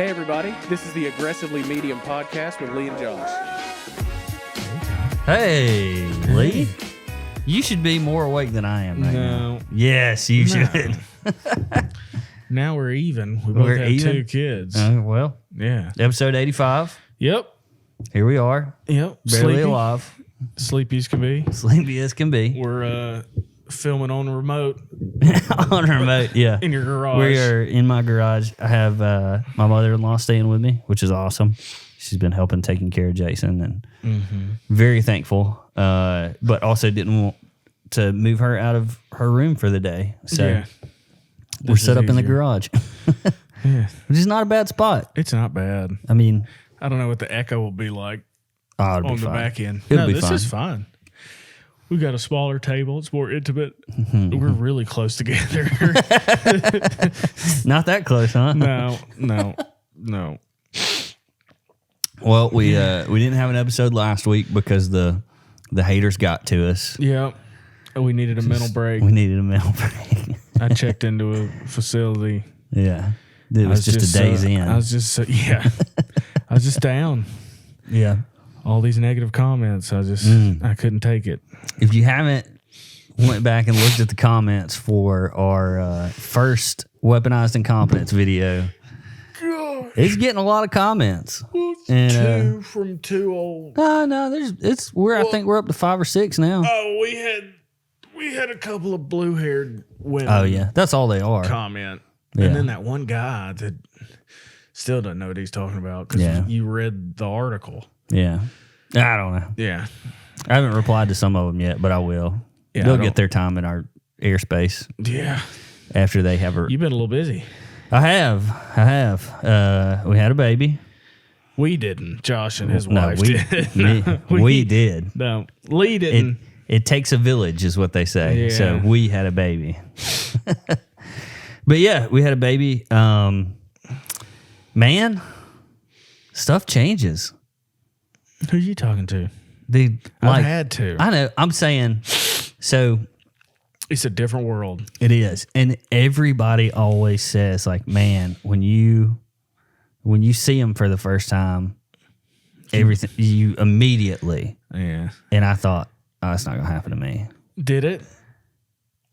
Hey everybody, this is the Aggressively Medium podcast with Lee and Josh. Hey, Lee. You should be more awake than I am right now. Yes, you should. Now we're even. We both have two kids. Well, yeah. Episode 85. Yep. Here we are. Yep. Barely alive. Sleepy as can be. Sleepy as can be. We're filming on the remote. On a remote, yeah. In your garage. We are in my garage. I have my mother-in-law staying with me, which is awesome. She's been helping taking care of Jason, and very thankful. But also didn't want to move her out of her room for the day. So we're set up in the garage. Yeah. Which is not a bad spot. It's not bad. I mean, I don't know what the echo will be like on the back end. It'll be this fine. is fine. We got a smaller table. It's more intimate. We're really close together. Not that close, huh? No. Well, we didn't have an episode last week because the haters got to us. Yeah. We needed a mental break. We needed a mental break. I checked into a facility. Yeah. It was just a day's in. I was just I was just down. Yeah. All these negative comments. I couldn't take it. If you haven't went back and looked at the comments for our first Weaponized Incompetence video, it's getting a lot of comments. And, from two old. No, I think we're up to 5 or 6 now. Oh, we had a couple of blue-haired women. Oh yeah, that's all they are. Comment. Yeah. And then that one guy that still doesn't know what he's talking about because you read the article. Yeah. I don't know. Yeah. I haven't replied to some of them yet, but I will. Yeah, They'll get their time in our airspace. Yeah. After they have You've been a little busy. I have. We had a baby. We didn't. Josh and his wife did. We did. No, Lee didn't. It takes a village is what they say. Yeah. So we had a baby. But yeah, we had a baby. Man, stuff changes. Who are you talking to? I had to. I know. I'm saying, so it's a different world. it is. And everybody always says, like, man, when you see them for the first time, everything, you immediately. Yeah. And I thought, oh, that's not going to happen to me. Did it?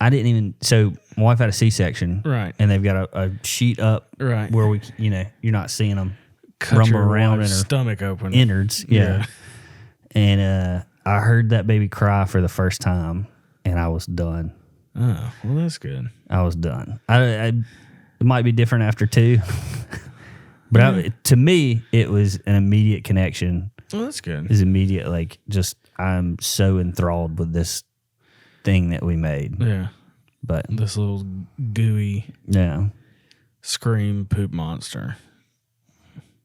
I didn't even. So my wife had a C-section, Right? And they've got a sheet up, Right, where you're not seeing them cut rumble your around in her stomach open, innards, yeah. And I heard that baby cry for the first time, and I was done. Oh, well, that's good. I was done. It might be different after 2, but to me, it was an immediate connection. Well, that's good. It was immediate, like, just I'm so enthralled with this thing that we made. Yeah. But This little gooey scream poop monster.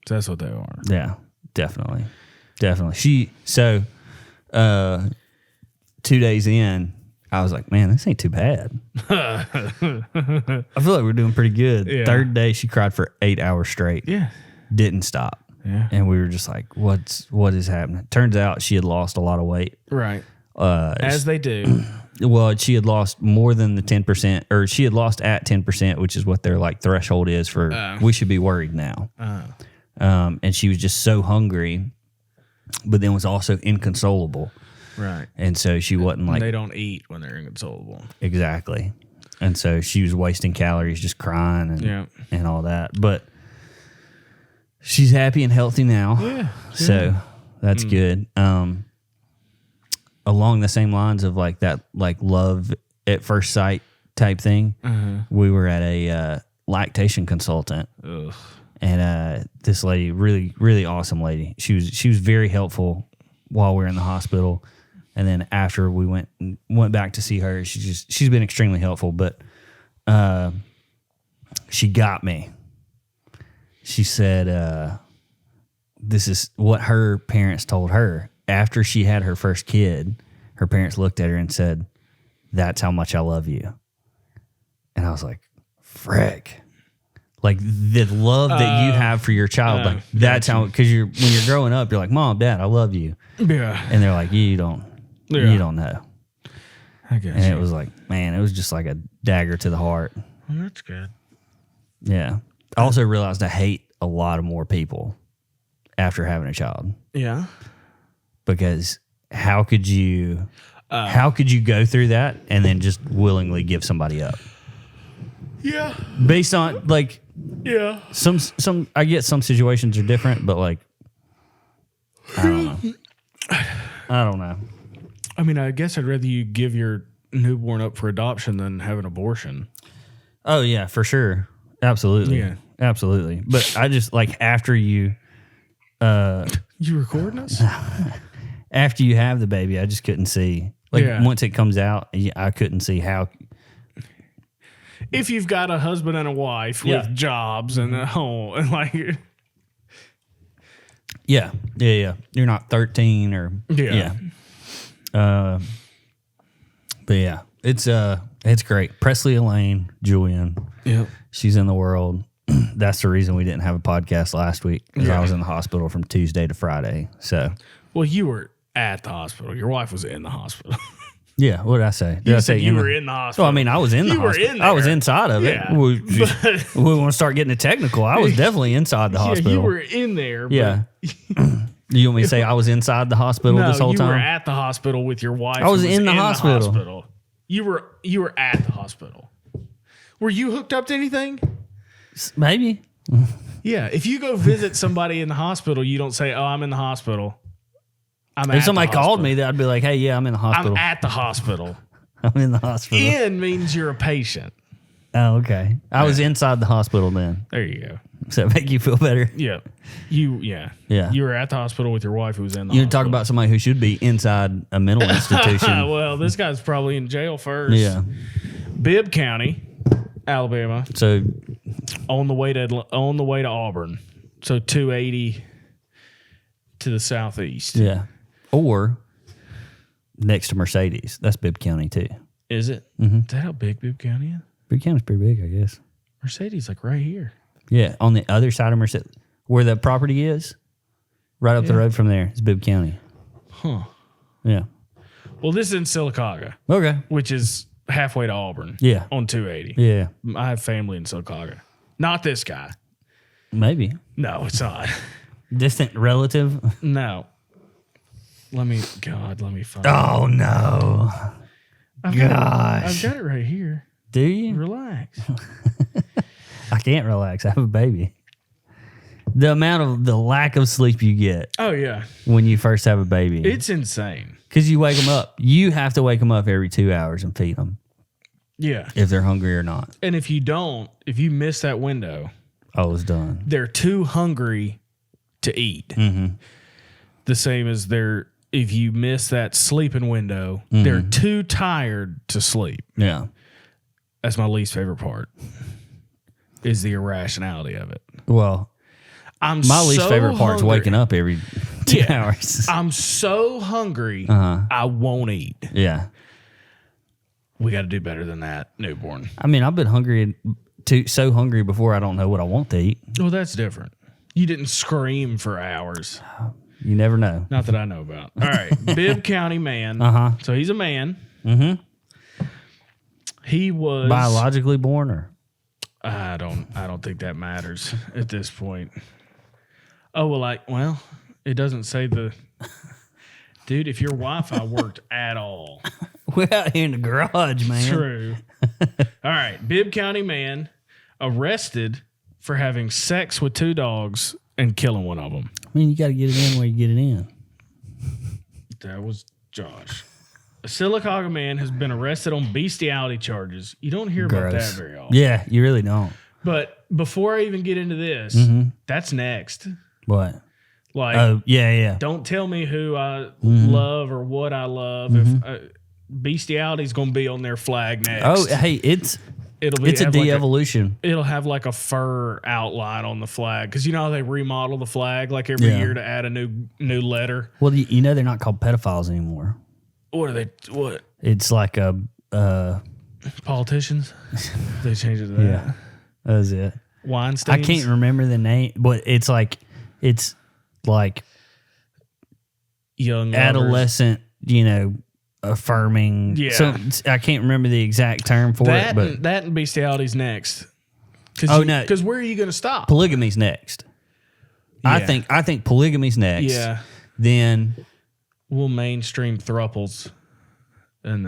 That's what they are. Yeah, definitely. So 2 days in, I was like, man, this ain't too bad. I feel like we're doing pretty good. Yeah. 3rd day, she cried for 8 hours straight. Yeah. Didn't stop. Yeah. And we were just like, what is happening? Turns out she had lost a lot of weight. Right. As they do. Well, she had lost more than the 10%, or she had lost at 10%, which is what their like threshold is for we should be worried now. And she was just so hungry, but then was also inconsolable. Right. And so she wasn't like... They don't eat when they're inconsolable. Exactly. And so she was wasting calories just crying and all that. But she's happy and healthy now. Yeah. So that's good. Along the same lines of like that, like love at first sight type thing, we were at a lactation consultant. Ugh. And this lady, really, really awesome lady. She was very helpful while we were in the hospital. And then after we went back to see her, she's been extremely helpful. But she got me. She said, this is what her parents told her. After she had her first kid, her parents looked at her and said, "That's how much I love you." And I was like, frick. Like the love that you have for your child, like that's how, because when you're growing up, you're like, "Mom, Dad, I love you." Yeah. And they're like, you don't know. I guess. And it was like, man, it was just like a dagger to the heart. Well, that's good. Yeah. I also realized I hate a lot of more people after having a child. Yeah. Because how could you go through that and then just willingly give somebody up? Yeah. Based on like, yeah, some I get some situations are different, but like, I don't know. I mean, I guess I'd rather you give your newborn up for adoption than have an abortion. Oh yeah, for sure. Absolutely. Yeah. Absolutely. But I just like after you You recording us? after you have the baby, I just couldn't see. Like Yeah. once it comes out, I couldn't see how. If you've got a husband and a wife Yeah. with jobs and a home, and like, Yeah. You're not 13 or Yeah. But yeah, it's great. Presley Elaine, Julian. Yep. She's in the world. That's the reason we didn't have a podcast last week because I was in the hospital from Tuesday to Friday. So, Well, you were at the hospital. Your wife was in the hospital. yeah, what did I say? Did I say you were in the hospital. Well, I mean, I was in the You were hospital. in I was there. inside of it. Yeah, We want to start getting it technical. I was definitely inside the hospital. Yeah, you were in there. But Yeah. You want me to say I was inside the hospital no, this whole you time? were at the hospital with your wife. I was who in the hospital. You were at the hospital. Were you hooked up to anything? Maybe. Yeah. If you go visit somebody in the hospital, you don't say, "Oh, I'm in the hospital." If somebody called me, I'd be like, hey, yeah, I'm in the hospital. I'm at the hospital. I'm in the hospital. In means you're a patient. Oh, okay. I was inside the hospital then. There you go. Does that make you feel better? Yeah. Yeah. You were at the hospital with your wife who was in the You hospital. talk about somebody who should be inside a mental institution. Well, this guy's probably in jail first. Yeah. Bibb County, Alabama, So, on the way to Auburn. So 280 to the southeast. yeah. Or next to Mercedes. That's Bibb County too. Is it? Mm-hmm. Is that how big Bibb County is? Bibb County's pretty big, I guess. Mercedes, like right here. Yeah. On the other side of Mercedes, where the property is, right up the road from there, is Bibb County. Huh. Yeah. Well, this is in Sylacauga, Okay. which is halfway to Auburn. Yeah. On 280. Yeah. I have family in Sylacauga. Not this guy. Maybe. No, it's not. Distant relative. No. Let me find Oh, no. I've Gosh. got it right here. Do you? Relax. I can't relax. I have a baby. The lack of sleep you get Oh, yeah. when you first have a baby. It's insane. Because you wake them up. You have to wake them up every 2 hours and feed them Yeah. if they're hungry or not. And if you miss that window, Oh, it's done. they're too hungry to eat. Mm-hmm. The same as if you miss that sleeping window, Mm-hmm. they're too tired to sleep. Yeah. That's my least favorite part, is the irrationality of it. Well, my least favorite part is waking up every 2 hours. I'm so hungry, I won't eat. Yeah. We got to do better than that, newborn. I mean, I've been so hungry before I don't know what I want to eat. Well, that's different. You didn't scream for hours. You never know. Not that I know about. All right. Bibb County man. So he's a man. Mm-hmm. He was Biologically born or? I don't think that matters at this point. Oh, well, it doesn't say dude, if your Wi-Fi worked at all. We're out here in the garage, man. True. All right. Bibb County man arrested for having sex with 2 dogs and killing one of them. I mean, you got to get it in where you get it in. That was Josh. A Sylacauga man has been arrested on bestiality charges. You don't hear about that very often. Yeah, you really don't. But before I even get into this, that's next. What? Like, Oh, yeah. don't tell me who I love or what I love. If bestiality is going to be on their flag next. Oh, hey, it's a de-evolution. It'll have like a fur outline on the flag, because you know how they remodel the flag like every year to add a new letter. Well, you know they're not called pedophiles anymore. What are they? What? It's like a Politicians? They changed it to that. yeah. That's it. Weinstein. I can't remember the name, but it's like Young lovers. adolescent, affirming. Yeah. So I can't remember the exact term for it, but That and bestiality's next. Oh, no. Because where are you going to stop? polygamy's next. Yeah. I think polygamy's next. Yeah. Then We'll mainstream thruples. And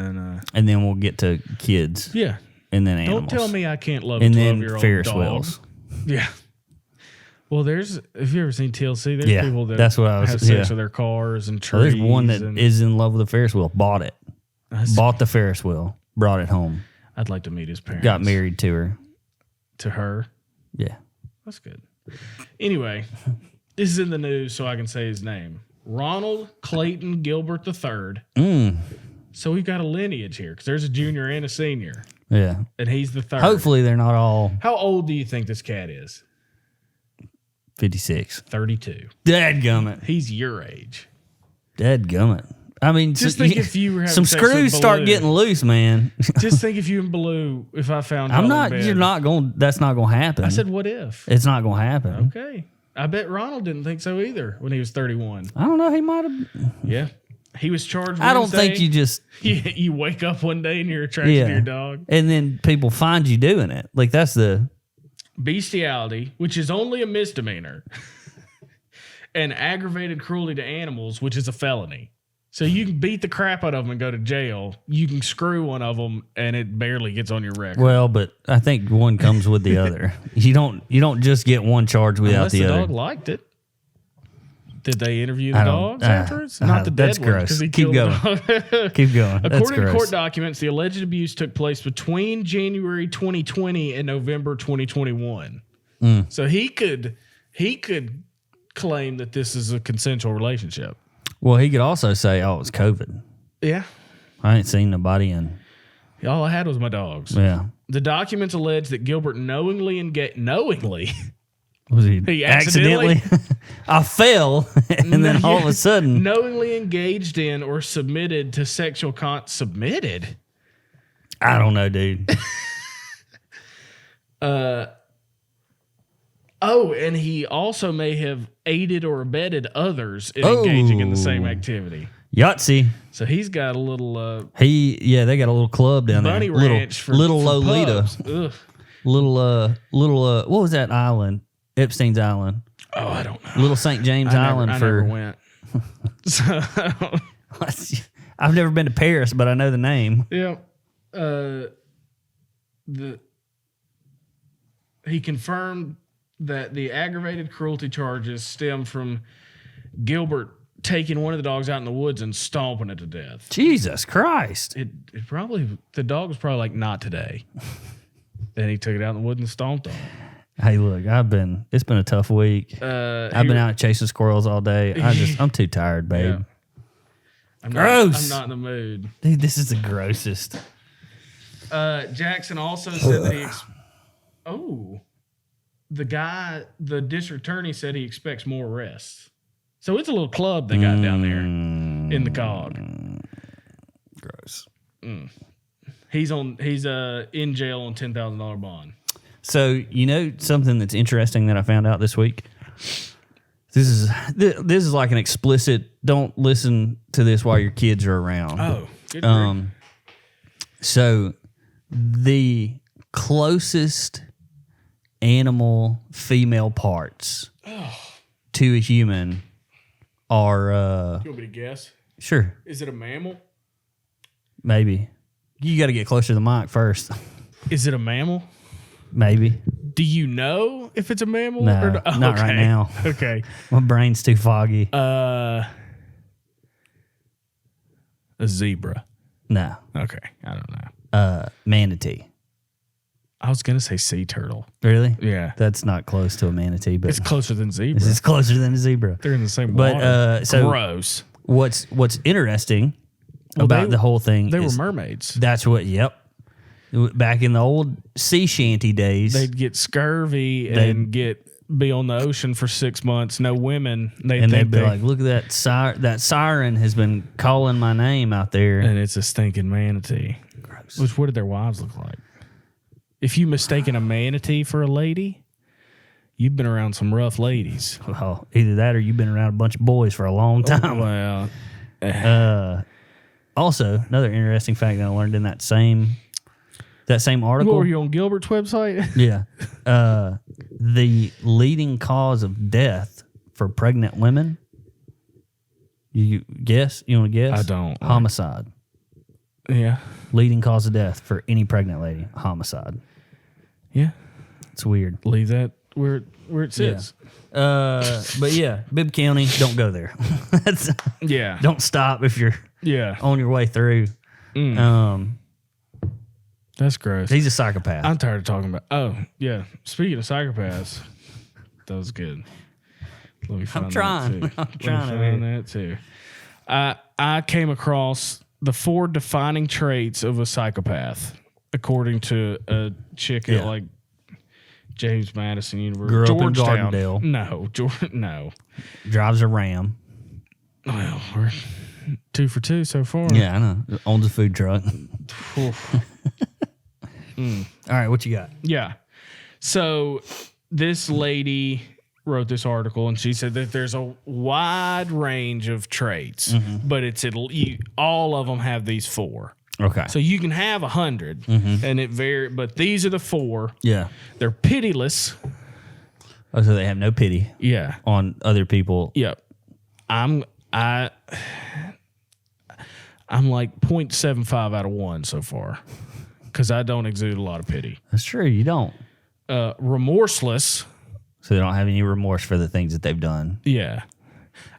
then we'll get to kids. yeah. And then animals. Don't tell me I can't love And a then 12-year-old Ferris dog. wheels. Yeah. Well, have you ever seen TLC? There's Yeah, people that that's what I was- have sex yeah. with their cars and So trees. there's one that and is in love with a Ferris wheel. Bought it. That's- Bought the Ferris wheel. Brought it home. I'd like to meet his parents. Got married to her. To her. Yeah. That's good. Anyway, this is in the news, so I can say his name. Ronald Clayton Gilbert III. So we've got a lineage here because there's a junior and a senior, Yeah. and he's the third. Hopefully they're not all How old do you think this cat is? 56. 32. Dadgummit. He's your age. Dadgummit. I mean, Just think if you were having some sex with screws start Baloo. getting loose, man. Just think if you and Baloo, if I found I'm y'all not. in bed. You're not going. That's not going to happen. I said, what if? it's not going to happen. Okay. I bet Ronald didn't think so either when he was 31. I don't know. He might have. Yeah. He was charged I don't think you just. You wake up one day and you're attracted Yeah. to your dog. And then people find you doing it. Like that's the. Bestiality, which is only a misdemeanor, and aggravated cruelty to animals, which is a felony. So you can beat the crap out of them and go to jail. You can screw one of them, and it barely gets on your record. Well, but I think one comes with the other. You don't just get one charge without Unless the the other. dog liked it. Did they interview the I don't- dogs afterwards? Not the that's dead one, gross. 'cause he Keep killed the dog. Keep going. That's According to gross. court documents, the alleged abuse took place between January 2020 and November 2021. So he could claim that this is a consensual relationship. Well, he could also say, "Oh, it's COVID. Yeah. I ain't seen nobody in." All I had was my dogs. Yeah. The documents allege that Gilbert knowingly Was he, He accidentally? I fell, and then all of a sudden, knowingly engaged in or submitted to sexual submitted. I don't know, dude. Oh, and he also may have aided or abetted others in engaging in the same activity. Yahtzee. So he's got a little They got a little club down bunny there. ranch for little for Lolita. pups. Ugh. What was that island? Epstein's Island. Oh, I don't know. Little St. James Island I for. never went. So, I've never been to Paris, but I know the name. yeah. He confirmed that the aggravated cruelty charges stem from Gilbert taking one of the dogs out in the woods and stomping it to death. Jesus Christ. It probably, the dog was probably like, not today. Then he took it out in the woods and stomped on it. Hey, look, it's been a tough week. I've been out chasing squirrels all day. I'm too tired, babe. Yeah. Gross. I'm not in the mood. Dude, this is the grossest. Jackson also said that the district attorney said he expects more arrests. So it's a little club they got down there in the cog. Gross. He's in jail on $10,000 bond. So, you know something that's interesting that I found out this week? This is like an explicit, don't listen to this while your kids are around. Oh, good grief. So the closest animal female parts to a human are You want me to guess? sure, Is it a mammal? maybe. You got to get closer to the mic first. Is it a mammal? Maybe. Do you know if it's a mammal? No, or not right now. Okay. My brain's too foggy. A zebra. No. Okay. I don't know. Manatee. I was going to say sea turtle. Really? Yeah. That's not close to a manatee, but It's closer than zebra. this is closer than a zebra. They're in the same But, water. so- Gross. What's interesting about the whole thing They were is mermaids. that's what, yep. Back in the old sea shanty days, They'd get scurvy and be on the ocean for 6 months. No women. they'd be like, look at that siren has been calling my name out there. and it's a stinking manatee. Gross. Which, what did their wives look like? If you mistaken a manatee for a lady, you've been around some rough ladies. Well, either that or you've been around a bunch of boys for a long time. Well, Also, another interesting fact that I learned in that same article. what were you on Gilbert's website? Yeah. The leading cause of death for pregnant women? You guess? You want to guess? I don't. Homicide. Yeah. Leading cause of death for any pregnant lady. Homicide. Yeah. It's weird. Leave that where it sits. But yeah, Bibb County, don't go there. Yeah. Don't stop if you're on your way through. That's gross. He's a psychopath. I'm tired of talking about. Oh yeah. Speaking of psychopaths, that was good. Let me find I'm trying. that too. I came across the 4 defining traits of a psychopath, according to a chick at like James Madison University. Grew up in Georgetown. Gardendale. No. Drives a Ram. Well, we're 2 for 2 so far. Yeah, I know. Owns a food truck. All right, what you got? Yeah. So this lady wrote this article, and she said that there's a wide range of traits, but all of them have these 4. Okay. So you can have 100, and it but these are the 4. Yeah. They're pitiless. Oh, so they have no pity Yeah. on other people. Yep. I'm like 0.75 out of 1 so far, because I don't exude a lot of pity. That's true. You don't. Remorseless. So they don't have any remorse for the things that they've done. Yeah,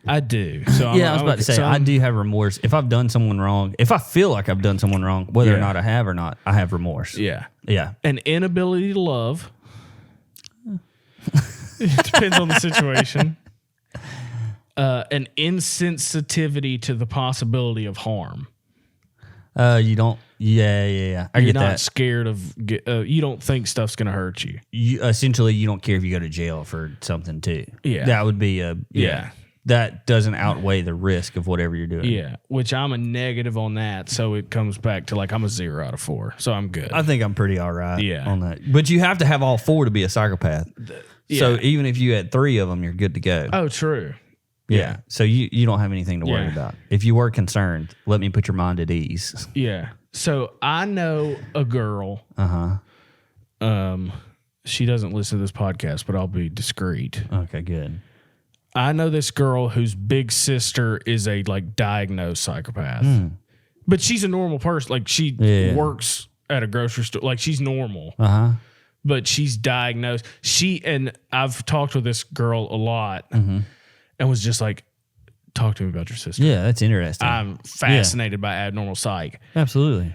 I do. So I was about to say, I do have remorse. If I've done someone wrong, if I feel like I've done someone wrong, whether or not I have or not, I have remorse. Yeah. Yeah. An inability to love. It depends on the situation. An insensitivity to the possibility of harm. You don't. Yeah. I You're get not that. scared of. You don't think stuff's gonna hurt you. Essentially, you don't care if you go to jail for something too. Yeah. That would be Yeah. That doesn't outweigh the risk of whatever you're doing. Yeah, which I'm a negative on that, so it comes back to like I'm a 0 out of 4, so I'm good. I think I'm pretty all right Yeah. on that. But you have to have all 4 to be a psychopath. So yeah. even if you had 3 of them, you're good to go. Oh, true. Yeah. So you don't have anything to worry Yeah. about. If you were concerned, let me put your mind at ease. Yeah. So I know a girl. She doesn't listen to this podcast, but I'll be discreet. Okay, good. I know this girl whose big sister is a like diagnosed psychopath, but she's a normal person. Like she works at a grocery store. Like she's normal, but she's diagnosed. I've talked with this girl a lot, and was just like, talk to me about your sister. Yeah, that's interesting. I'm fascinated by abnormal psych. Absolutely.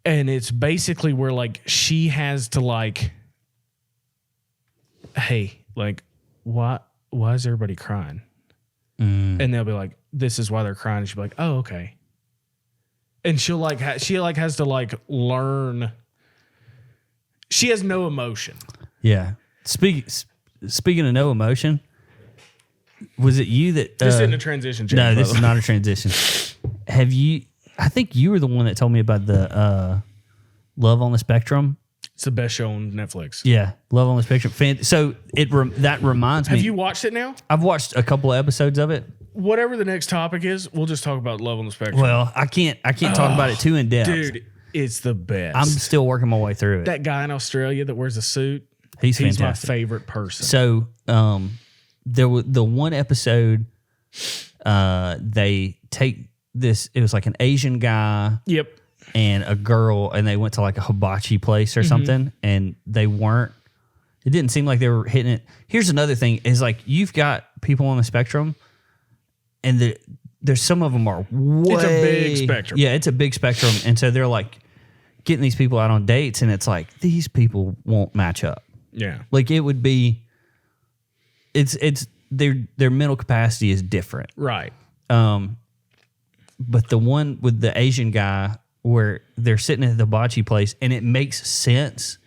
And it's basically where like she has to like, hey, like why is everybody crying? And they'll be like, this is why they're crying. And she'll be like, oh, okay. And she'll like, she like has to like learn. She has no emotion. Yeah. Speaking of no emotion, was it you that... This isn't a transition. James, no, this is not a transition. I think you were the one that told me about the Love on the Spectrum. It's the best show on Netflix. Yeah, Love on the Spectrum. So that reminds me. Have you watched it now? I've watched a couple of episodes of it. Whatever the next topic is, we'll just talk about Love on the Spectrum. Well, I can't talk about it too in depth. Dude, it's the best. I'm still working my way through it. That guy in Australia that wears a suit, he's fantastic. My favorite person. So there was the one episode they take this, it was like an Asian guy. Yep. And a girl, and they went to like a hibachi place or something, and it didn't seem like they were hitting it. Here's another thing is like you've got people on the spectrum, and there's some of them are way... It's a big spectrum. Yeah, it's a big spectrum. And so they're like getting these people out on dates, and it's like these people won't match up. Yeah. Like it would be... It's their mental capacity is different. Right. But the one with the Asian guy where they're sitting at the hibachi place, and it makes sense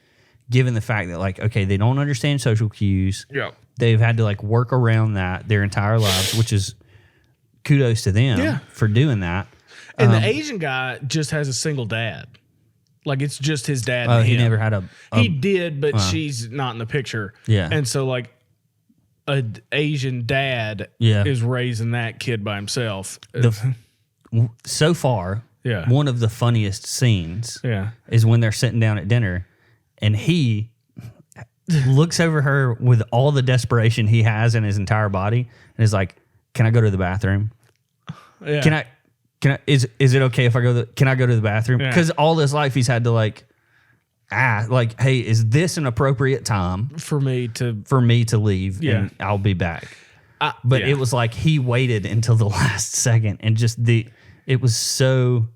given the fact that, like, okay, they don't understand social cues. Yeah. They've had to, like, work around that their entire lives, which is kudos to them for doing that. And the Asian guy just has a single dad. Like, it's just his dad. Oh, he never had a... He did, but she's not in the picture. Yeah. And so, like, an Asian dad is raising that kid by himself. So far... Yeah. One of the funniest scenes is when they're sitting down at dinner, and he looks over her with all the desperation he has in his entire body and is like, "Can I go to the bathroom? Yeah. Can I, is it okay if I go can I go to the bathroom?" Because all his life he's had to like, hey, is this an appropriate time for me to leave? Yeah. And I'll be back. But it was like he waited until the last second and just it was so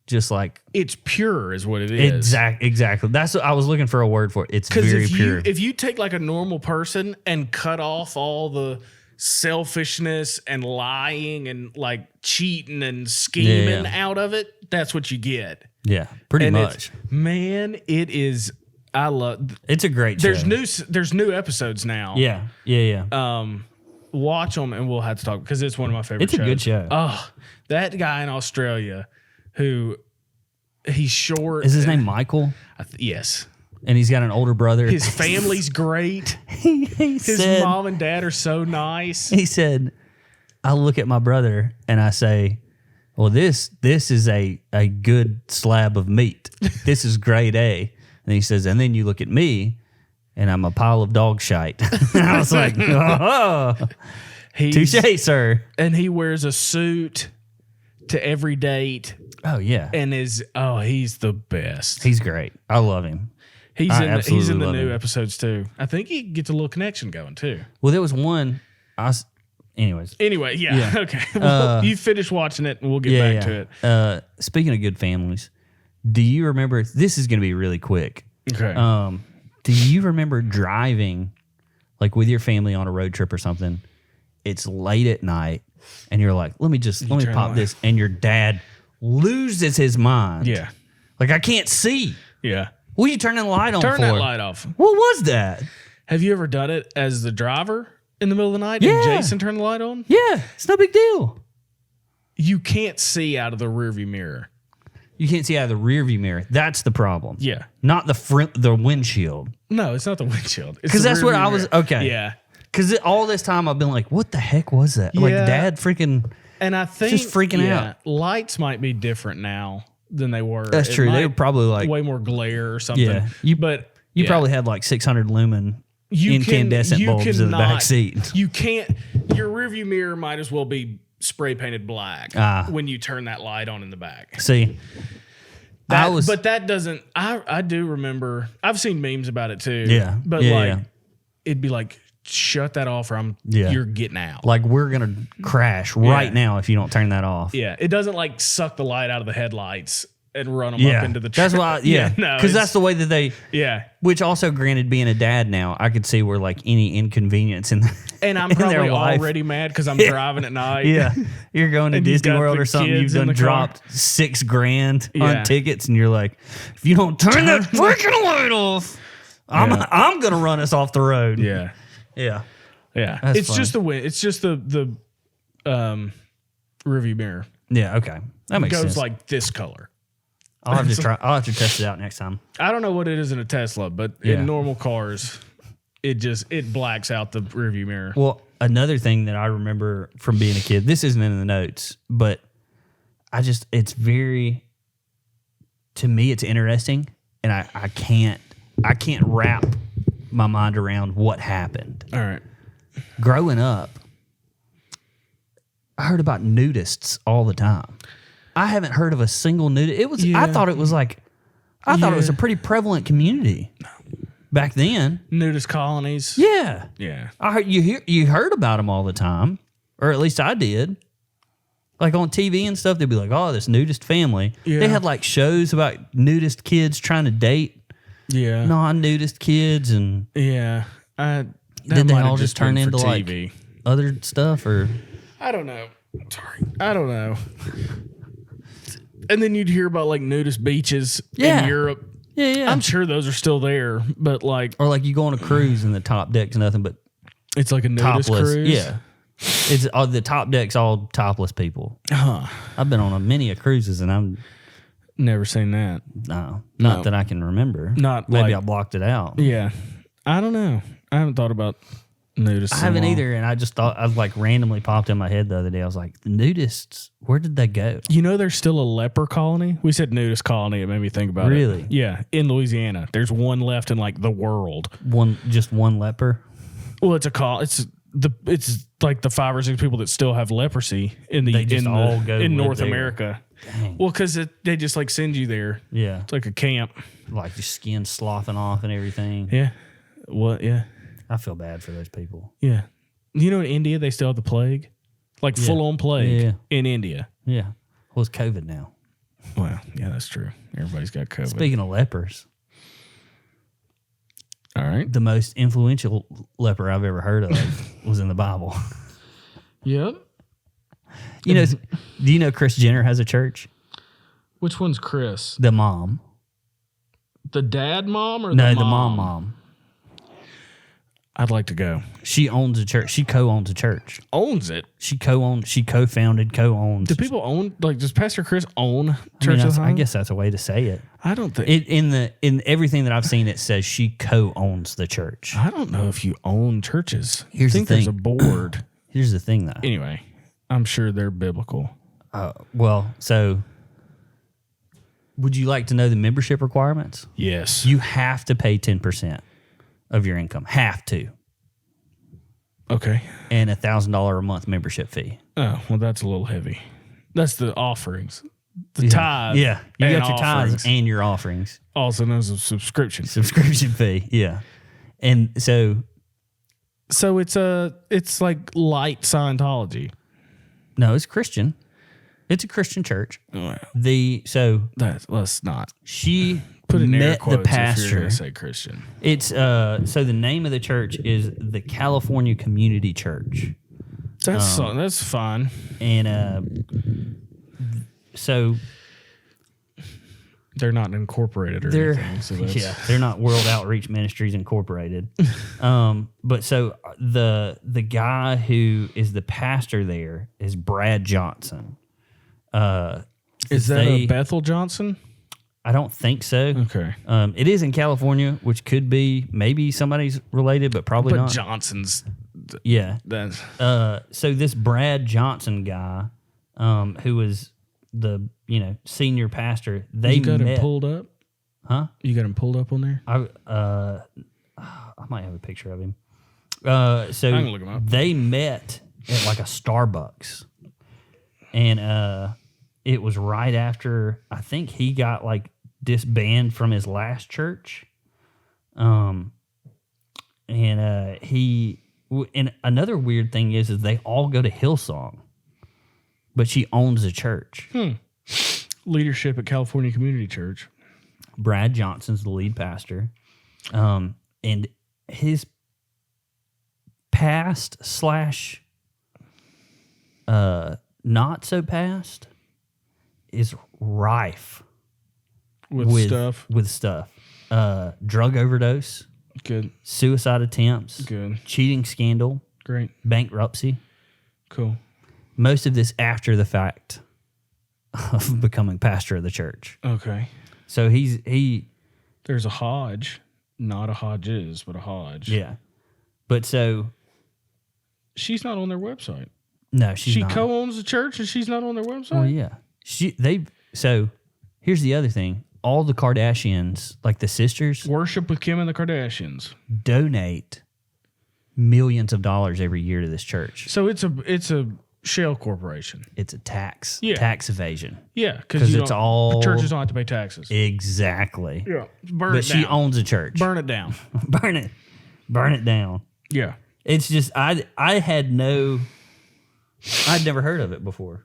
just like. It's pure is what it is. Exactly. That's what I was looking for a word for. It's very pure. If you take like a normal person and cut off all the selfishness and lying and like cheating and scheming out of it, that's what you get. Yeah, pretty much. Man, it is. I love. It's a great show. There's new episodes now. Yeah. Watch them and we'll have to talk because it's one of my favorite shows. It's a good show. Oh, that guy in Australia who he's short. Is his name Michael? Yes. And he's got an older brother. His family's great. His mom and dad are so nice. He said, "I look at my brother and I say, well, this is a good slab of meat. This is grade A." And he says, "And then you look at me and I'm a pile of dog shite." And I was like, "Oh, touche, sir." And he wears a suit to every date. Oh, yeah. And he's the best. He's great. I love him. He's in the new episodes too. I think he gets a little connection going too. Well, there was one. Anyway, yeah. Okay. Well, you finish watching it, and we'll get back to it. Speaking of good families, do you remember? This is going to be really quick. Okay. Do you remember driving, like with your family on a road trip or something? It's late at night, and you're like, "Let me pop this," and your dad loses his mind. Yeah. Like, I can't see. Yeah. What are you turning the light on for? Turn that light off. What was that? Have you ever done it as the driver in the middle of the night? Yeah. And Jason turned the light on? Yeah. It's no big deal. You can't see out of the rearview mirror. You can't see out of the rearview mirror. That's the problem. Yeah. Not the windshield. No, it's not the windshield. Because that's what I was. Okay. Yeah. Because all this time I've been like, what the heck was that? Yeah. Like, Dad freaking. And I think just freaking out. Lights might be different now than they were. That's true. They were probably like way more glare or something. Yeah. You probably had like 600 lumen incandescent bulbs in the back seat. You can't. Your rearview mirror might as well be spray painted black when you turn that light on in the back. See, but that doesn't. I do remember. I've seen memes about it too. Yeah. But it'd be like, shut that off or you're getting out. Like, we're going to crash right now if you don't turn that off. Yeah. It doesn't like suck the light out of the headlights and run them up into the truck. That's why, because that's the way that they, which also, granted, being a dad now, I could see where like any inconvenience and I'm probably already mad because I'm driving at night. Yeah. You're going to Disney World or something, you've done dropped $6,000 on tickets, and you're like, if you don't turn that freaking light off, I'm going to run us off the road. Yeah. Yeah. Yeah. It's just the wind. It's just the rearview mirror. Yeah, okay. That makes sense. It goes like this color. I'll have to test it out next time. I don't know what it is in a Tesla, but in normal cars, it blacks out the rearview mirror. Well, another thing that I remember from being a kid, this isn't in the notes, but to me it's interesting, and I can't wrap my mind around what happened. All right. Growing up, I heard about nudists all the time. I haven't heard of a single nudist. I thought it was a pretty prevalent community back then. Nudist colonies. Yeah. Yeah. I heard you heard about them all the time, or at least I did. Like on TV and stuff, they'd be like, "Oh, this nudist family." Yeah. They had like shows about nudist kids trying to date non-nudist kids, and did they all just turn into TV? Like other stuff, or I don't know. Sorry, I don't know. And then you'd hear about like nudist beaches in Europe. Yeah. I'm sure those are still there, but like, or like you go on a cruise and the top deck's nothing but it's like a nudist topless cruise. Yeah, it's all the top deck's all topless people. I've been on many cruises and I'm never seen that. Not that I can remember. Not maybe I blocked it out. Yeah, I don't know. I haven't thought about Nudists. I haven't and all. either, and I just thought I like randomly popped in my head the other day. I was like, the nudists, where did they go? You know, there's still a leper colony. We said nudist colony. It made me think about it. Really? Yeah, in Louisiana, there's one left in like the world. Just one leper. Well, it's like the 5 or 6 people that still have leprosy in North there. America. Dang. Well, because they just like send you there. Yeah, It's like a camp. like your skin sloughing off and everything. Yeah. What? Yeah. I feel bad for those people. Yeah. You know, in India, they still have the plague, like full on plague in India. Yeah. Well, it's COVID now. Well, yeah, that's true. Everybody's got COVID. Speaking of lepers, All right. the most influential leper I've ever heard of was in the Bible. Yep. Do you know Kris Jenner has a church? Which one's Chris? The mom. The dad mom or No, the the mom? mom. I'd like to go. She owns a church. She co-owns a church. Owns it. She co-founded, co-owns. Do people own, like, does Pastor Chris own I Church mean, of the I Home? guess that's a way to say it. I don't think. In everything that I've seen, it says she co-owns the church. I don't know if you own churches. Here's I think the there's a thing. board. Here's the thing, though. Anyway, I'm sure they're biblical. So would you like to know the membership requirements? Yes. You have to pay 10% of your income. Have to. Okay. And $1,000 a month membership fee. Oh, well, that's a little heavy. That's the offerings. The tithe. Yeah. You and got your tithes offerings. and your offerings. Also known as a subscription. Subscription fee. Yeah. And so So it's like light Scientology. no, it's Christian. It's a Christian church. Well, let's not She put in air met quotes the if you're pastor. going to say Christian. It's so the name of the church is the California Community Church. That's fine. And so They're not incorporated or they're anything. So that's, they're not World Outreach Ministries Incorporated. But so the guy who is the pastor there is Brad Johnson. Is that a Bethel Johnson? I don't think so. Okay. It is in California, which could be maybe somebody's related, but probably But not. Johnson's. Yeah. That's So this Brad Johnson guy, who was the senior pastor, they you got met. him pulled up? Huh? You got him pulled up on there? I might have a picture of him. So I can look him up. They met at like a Starbucks, and it was right after I think he got like disbanded from his last church. And another weird thing is they all go to Hillsong, but she owns a church. Leadership at California Community Church. Brad Johnson's the lead pastor, and his past / not so past is rife With stuff. with stuff. Drug overdose, Good. suicide attempts, Good. cheating scandal, Great. bankruptcy. Cool. Most of this after the fact of becoming pastor of the church. Okay. So he There's a Hodge. Not a Hodges, but a Hodge. yeah. But so She's not on their website. no, she's She not. co-owns the church and she's not on their website? Oh yeah. So here's the other thing. All the Kardashians, like the sisters, Worship with Kim and the Kardashians. donate millions of dollars every year to this church. So it's a shell corporation. It's a tax evasion. Yeah, 'Cause it's all- churches don't have to pay taxes. Exactly. Yeah, burn But it she down. owns a church. Burn it down. Burn it down. Yeah, It's just I'd never heard of it before.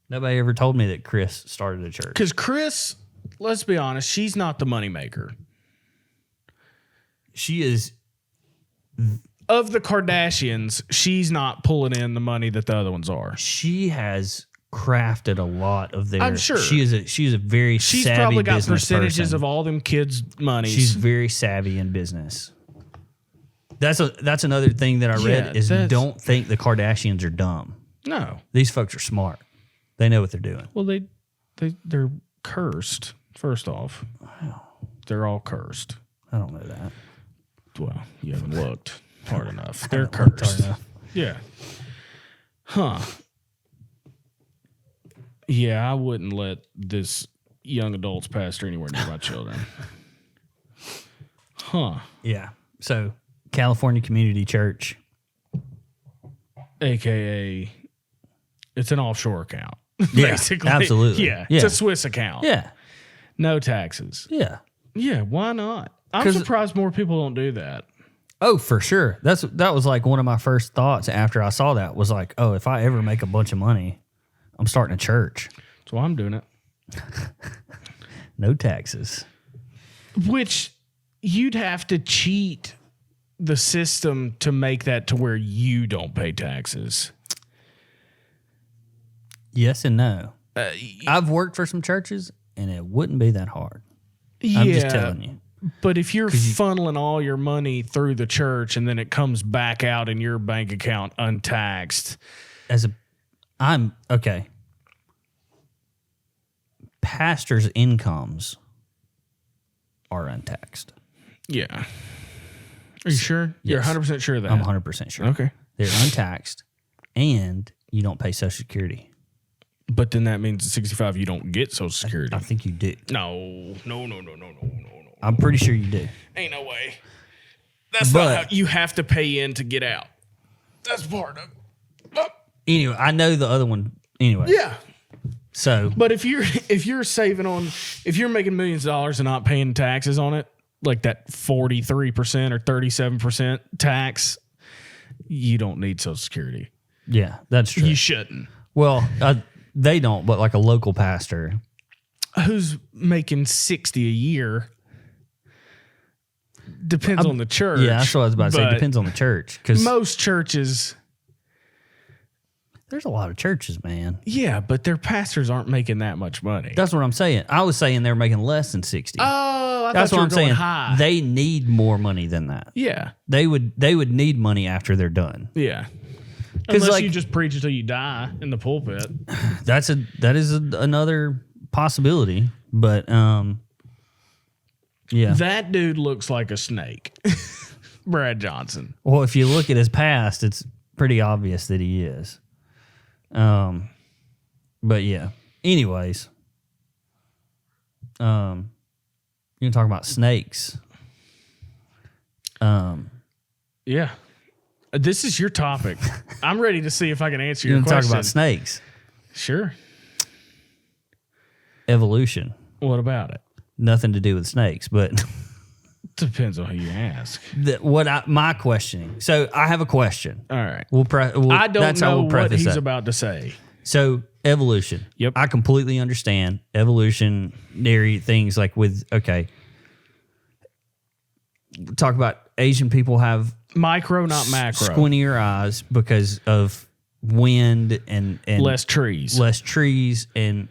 Nobody ever told me that Kris started a church. because Kris, let's be honest, she's not the moneymaker She is of the Kardashians. She's not pulling in the money that the other ones are. she has crafted a lot of their I'm sure. she is a very She's savvy probably got business percentages person. of all them kids' money. She's very savvy in business. That's another thing that I read is don't think the Kardashians are dumb. no. These folks are smart. They know what they're doing. Well, they're cursed. First off, they're all cursed. I don't know that. Well, you haven't looked. hard enough. They're cursed. Yeah. Huh. Yeah, I wouldn't let this young adults pastor anywhere near my children. Huh. Yeah. So, California Community Church. AKA, it's an offshore account. Yeah, basically. absolutely. Yeah. Yeah. It's a Swiss account. Yeah. No taxes. Yeah. Yeah, why not? I'm surprised more people don't do that. Oh, for sure. That was like one of my first thoughts after I saw that was like, oh, if I ever make a bunch of money, I'm starting a church. That's why I'm doing it. No taxes. Which you'd have to cheat the system to make that to where you don't pay taxes. Yes and no. I've worked for some churches, and it wouldn't be that hard. Yeah, I'm just telling you. But if you're funneling all your money through the church and then it comes back out in your bank account untaxed. I'm okay. Pastors' incomes are untaxed. Yeah. Are you sure? Yes. You're 100% sure of that? I'm 100% sure. Okay. They're untaxed, and you don't pay Social Security. But then that means at 65 you don't get Social Security. I think you do. No. I'm pretty sure you do. Ain't no way. That's not how you have to pay in to get out. That's part of it. Anyway, I know the other one. Anyway. Yeah. So, but if you're saving on, if you're making millions of dollars and not paying taxes on it, like that 43% or 37% tax, you don't need Social Security. yeah, that's true. You shouldn't. Well, they don't, but like a local pastor who's making 60 a year depends on the church. Yeah, that's what I was about to say. It depends on the church. Because most churches, there's a lot of churches, man. Yeah, but their pastors aren't making that much money. That's what I'm saying. I was saying they're making less than 60. Oh, that's what I'm saying. High. They need more money than that. Yeah, they would need money after they're done. Yeah, unless you just preach until you die in the pulpit. That is another possibility, but yeah, that dude looks like a snake. Brad Johnson. Well, if you look at his past, it's pretty obvious that he is. But yeah. Anyways, you can talk about snakes. Yeah. This is your topic. I'm ready to see if I can answer your question. question. Talk about snakes. Sure. Evolution. What about it? Nothing to do with snakes, but depends on who you ask. My questioning. So I have a question. All right. I don't know what he's about to say. So evolution. Yep. I completely understand evolutionary things like with, okay. Talk about Asian people have micro, not macro. Squintier eyes because of wind and less trees. And,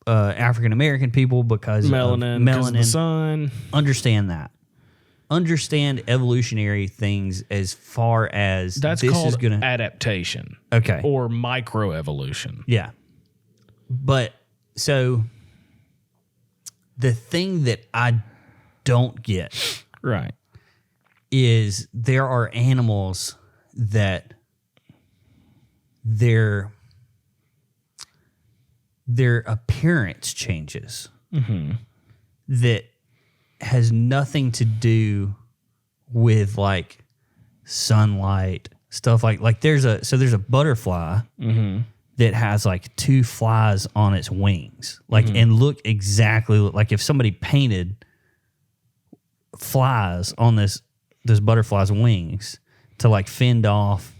African American people because melanin, because of the sun. Understand that. Understand evolutionary things as far as that's this called is gonna adaptation. Okay. Or microevolution. Yeah. But so the thing that I don't get right is there are animals that their appearance changes that has nothing to do with like sunlight stuff like there's a butterfly that has like two flies on its wings and look exactly like if somebody painted flies on this butterfly's wings to like fend off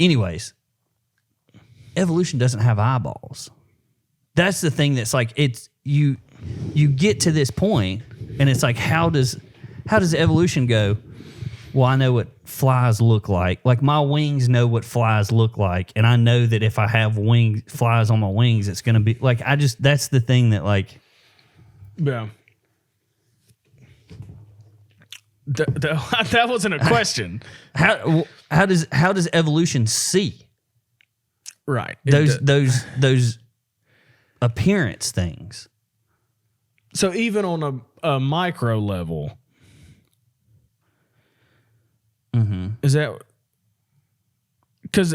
anyways, evolution doesn't have eyeballs. That's the thing that's like it's you get to this point and it's like how does evolution go? Well, I know what flies look like. Like my wings know what flies look like, and I know that if I have flies on my wings, it's gonna be like that's the thing that like yeah. That wasn't a question. How does evolution see? Right. Those appearance things. So even on a micro level, is that because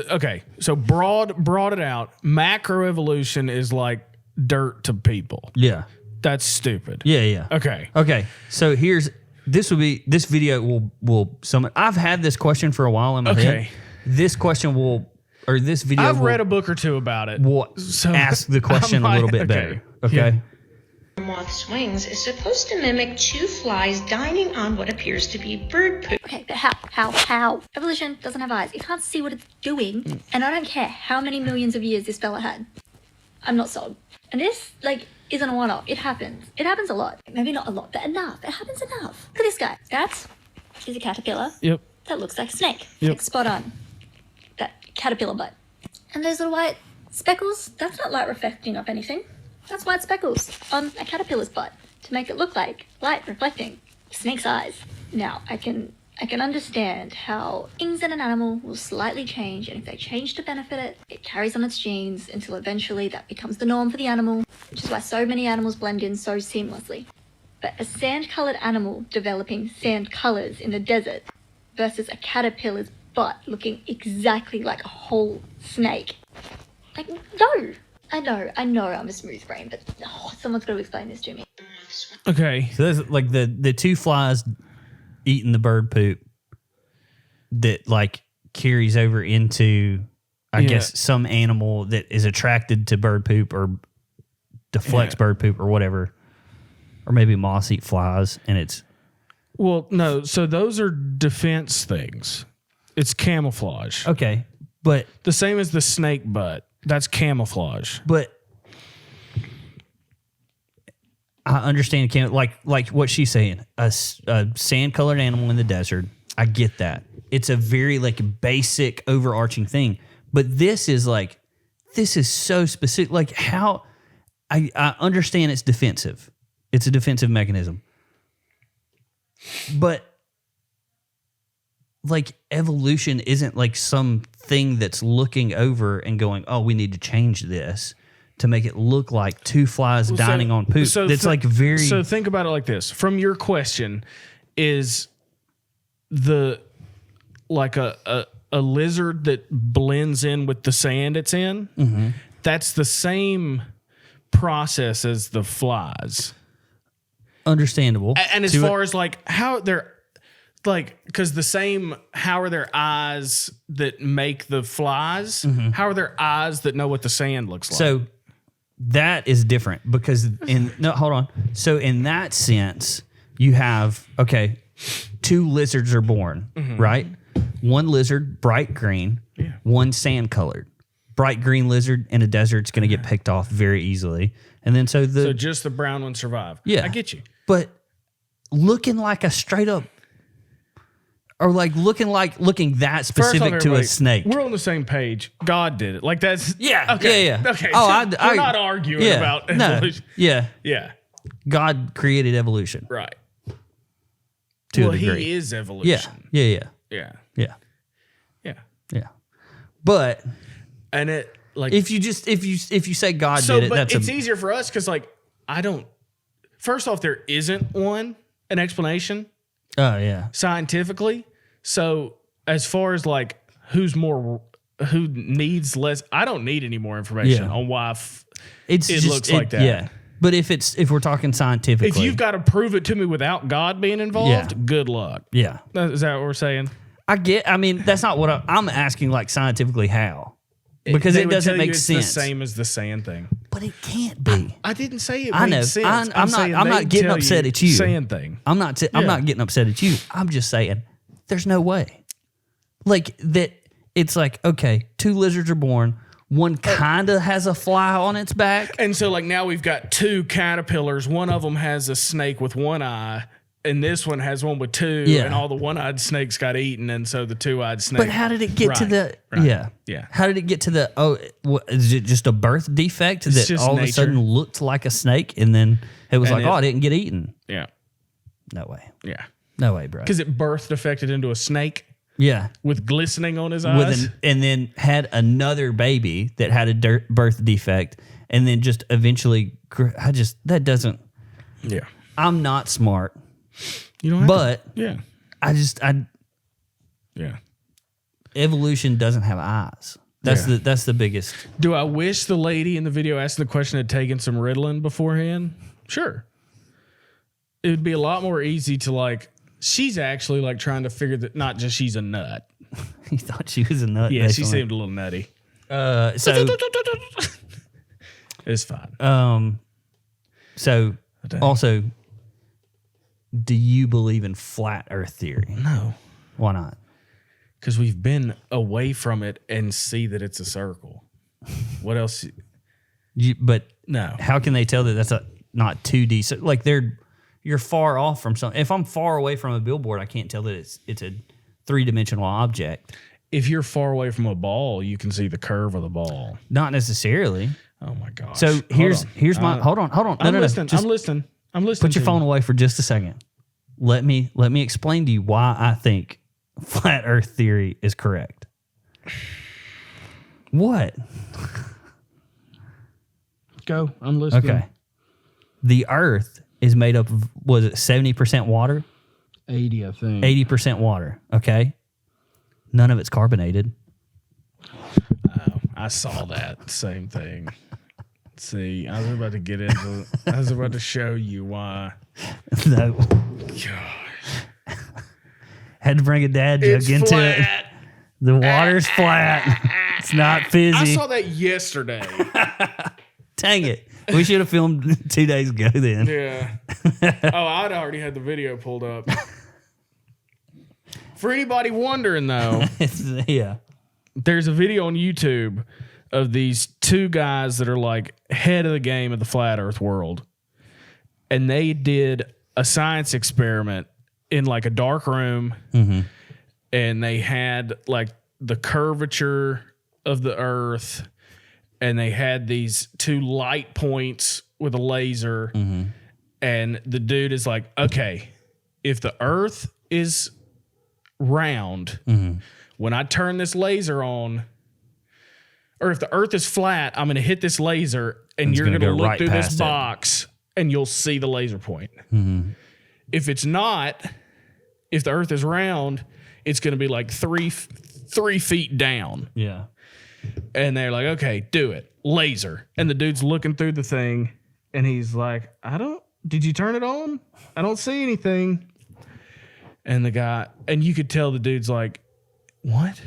so broad it out. Macroevolution is like dirt to people. Yeah. That's stupid. Yeah. Okay. So this video will sum it. I've had this question for a while in my head. This question this video I've read a book or two about it. Will ask the question a little bit better. Okay. Yeah. Moth's wings is supposed to mimic two flies dining on what appears to be bird poop. Okay, but how? Evolution doesn't have eyes. It can't see what it's doing. And I don't care how many millions of years this fella had. I'm not sold. And this, isn't a one-off. It happens. It happens a lot. Maybe not a lot, but enough. It happens enough. Look at this guy. That is a caterpillar. Yep. That looks like a snake. Yep. Spot on. That caterpillar butt. And those little white speckles, that's not light reflecting off anything. That's white speckles on a caterpillar's butt to make it look like light reflecting snake's eyes. Now, I can understand how things in an animal will slightly change, and if they change to benefit it, it carries on its genes until eventually that becomes the norm for the animal, which is why so many animals blend in so seamlessly. But a sand-colored animal developing sand colors in the desert versus a caterpillar's butt looking exactly like a whole snake. No! I know I'm a smooth brain, but someone's got to explain this to me. Okay. So there's the two flies eating the bird poop that carries over into I guess some animal that is attracted to bird poop or deflects bird poop or whatever. Or maybe moths eat flies and it's Well, no, so those are defense things. It's camouflage. okay. But The same as the snake butt. That's camouflage. But I understand, like what she's saying, a sand-colored animal in the desert. I get that. It's a very basic, overarching thing. But this is so specific. How I understand it's defensive. It's a defensive mechanism. But evolution isn't something that's looking over and going, oh, we need to change this to make it look like two flies dining on poop. That's very. So think about it like this. From your question, is the a lizard that blends in with the sand it's in? Mm-hmm. That's the same process as the flies. Understandable. And as far as how they're. Because the same, how are their eyes that make the flies? Mm-hmm. How are their eyes that know what the sand looks like? So that is different because hold on. So in that sense, you have, two lizards are born, right? One lizard, bright green, one sand colored. Bright green lizard in a desert's going to get picked off very easily. And then so just the brown ones survive. Yeah. I get you. But looking like a straight up, or looking that specific to a snake. We're on the same page. God did it. That's yeah. Okay. Yeah. Okay. Oh, so we're not arguing about evolution. No, Yeah. God created evolution. Right. To a degree. He is evolution. Yeah. But and it if you say God did it, but that's it's easier for us because I don't. First off, there isn't an explanation. Oh yeah. Scientifically. So as far as who needs less, I don't need any more information on why it looks like that. Yeah. But if we're talking scientifically, if you've got to prove it to me without God being involved, good luck. Yeah. Is that what we're saying? I mean, that's not what I'm asking. Scientifically, how? Because it doesn't make sense. The same as the sand thing, but it can't be. I didn't say it. I know. Made sense. I'm not getting upset at you. Sand thing. I'm not getting upset at you. I'm just saying, there's no way. That. It's two lizards are born. One kind of has a fly on its back, and so now we've got two caterpillars. One of them has a snake with one eye. And this one has one with two, and all the one-eyed snakes got eaten, and so the two-eyed snake. But how did it get to the? Right. Yeah. How did it get to the? Is it just a birth defect that all of a sudden looked like a snake, and then it was it didn't get eaten? Yeah. No way. Yeah. No way, bro. Because it birth defected into a snake. Yeah. With glistening on his eyes. And then had another baby that had a birth defect, and then just eventually, that doesn't. Yeah. I'm not smart, You don't have but yeah. Yeah. Evolution doesn't have eyes. That's the biggest. Do I wish the lady in the video asking the question had taken some Ritalin beforehand? Sure. It would be a lot more easy to like, she's actually like trying to figure that not just she's a nut. He thought she was a nut. Yeah, she basically. seemed a little nutty. So It's fine. So Okay. also, do you believe in flat Earth theory? No. Why not? Because we've been away from it and see that it's a circle. What else? But No. how can they tell that that's not 2D? So like you're far off from something. If I'm far away from a billboard, I can't tell that it's a 3-dimensional object. If you're far away from a ball, you can see the curve of the ball. Not necessarily. Oh my gosh. So here's my hold on. I'm listening. Just I'm listening. put your phone away for just a second. Let me explain to you why I think flat Earth theory is correct. What? Go. I'm listening. Okay. The Earth is made up of, was it 70% water? 80, I think. 80% water. Okay. None of it's carbonated. Oh, I saw that same thing. See, I was about to get into. I was about to show you why. No. Gosh. Had to bring a dad joke It's into it. flat. The water's flat. It's not fizzy. I saw that yesterday. Dang it. We should have filmed 2 days ago then. Yeah. Oh, I'd already had the video pulled up. For anybody wondering, though, Yeah. there's a video on YouTube of these two guys that are like head of the game of the flat Earth world. And they did a science experiment in like a dark room. Mm-hmm. And they had like the curvature of the Earth. And they had these 2 light points with a laser. Mm-hmm. And the dude is like, okay, if the Earth is round, Mm-hmm. when I turn this laser on, or if the Earth is flat, I'm going to hit this laser and It's you're going to gonna go look right through this past it. box and you'll see the laser point. Mm-hmm. If it's not, if the Earth is round, it's going to be like 3 feet down. Yeah. And they're like, okay, do it. Laser. And the dude's looking through the thing and he's like, did you turn it on? I don't see anything. And the guy, and you could tell the dude's like, what?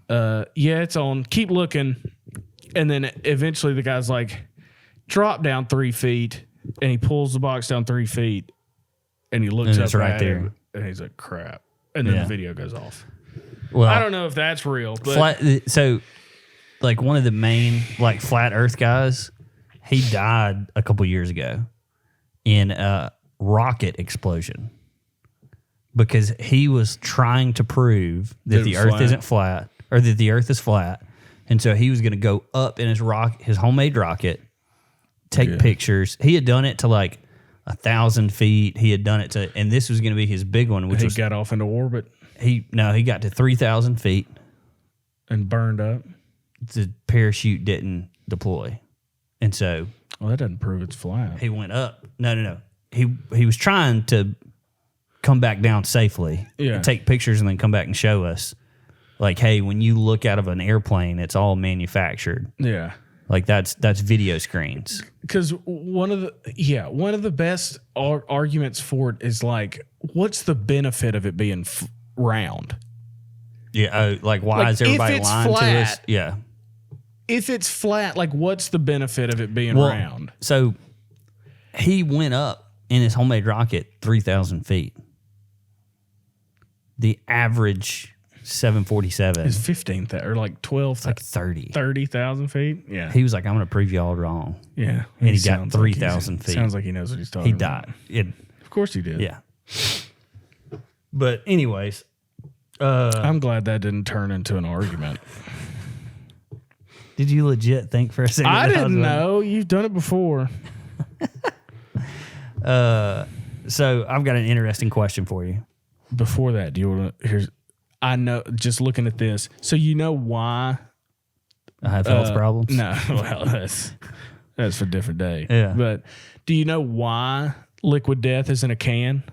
Yeah, it's on. Keep looking. And then eventually the guy's like, drop down 3 feet. And he pulls the box down 3 feet. And he looks And up it's right at there. him, and he's like, crap. And then Yeah. the video goes off. Well, I don't know if that's real, but so like one of the main like flat Earth guys, he died a couple years ago in a rocket explosion because he was trying to prove that That the it Earth flat. isn't flat or that the Earth is flat, and so he was going to go up in his homemade rocket, take pictures. He had done it to like 1,000 feet. He had done it to, and this was going to be his big one, which he was got off into orbit he got to 3,000 feet. and burned up. The parachute didn't deploy, and so Well, that doesn't prove it's flat. he went up. No. He was trying to come back down safely, Yeah. and take pictures, and then come back and show us, like, hey, when you look out of an airplane, it's all manufactured. Yeah. Like that's video screens. Because one of the best arguments for it is like, what's the benefit of it being round? Yeah, like why Like, is everybody if it's lying to us? flat- Yeah. If it's flat, like what's the benefit of it being Well, round? so he went up in his homemade rocket 3,000 feet. The average 747 It's 15,000 or like 12, like 30. 30,000 feet. Yeah. He was like, I'm going to prove you all wrong. Yeah. And he got sounds like 3,000 feet. Sounds like he knows what he's talking He about. died. It, Of course he did. yeah. But anyways, I'm glad that didn't turn into an argument. did you legit think for a second? I that was didn't one? know. You've done it before. So I've got an interesting question for you. Before that, do you want to? I know. Just looking at this, so you know why? I have health problems. No, well, that's That's for a different day. Yeah. But do you know why liquid death is in a can?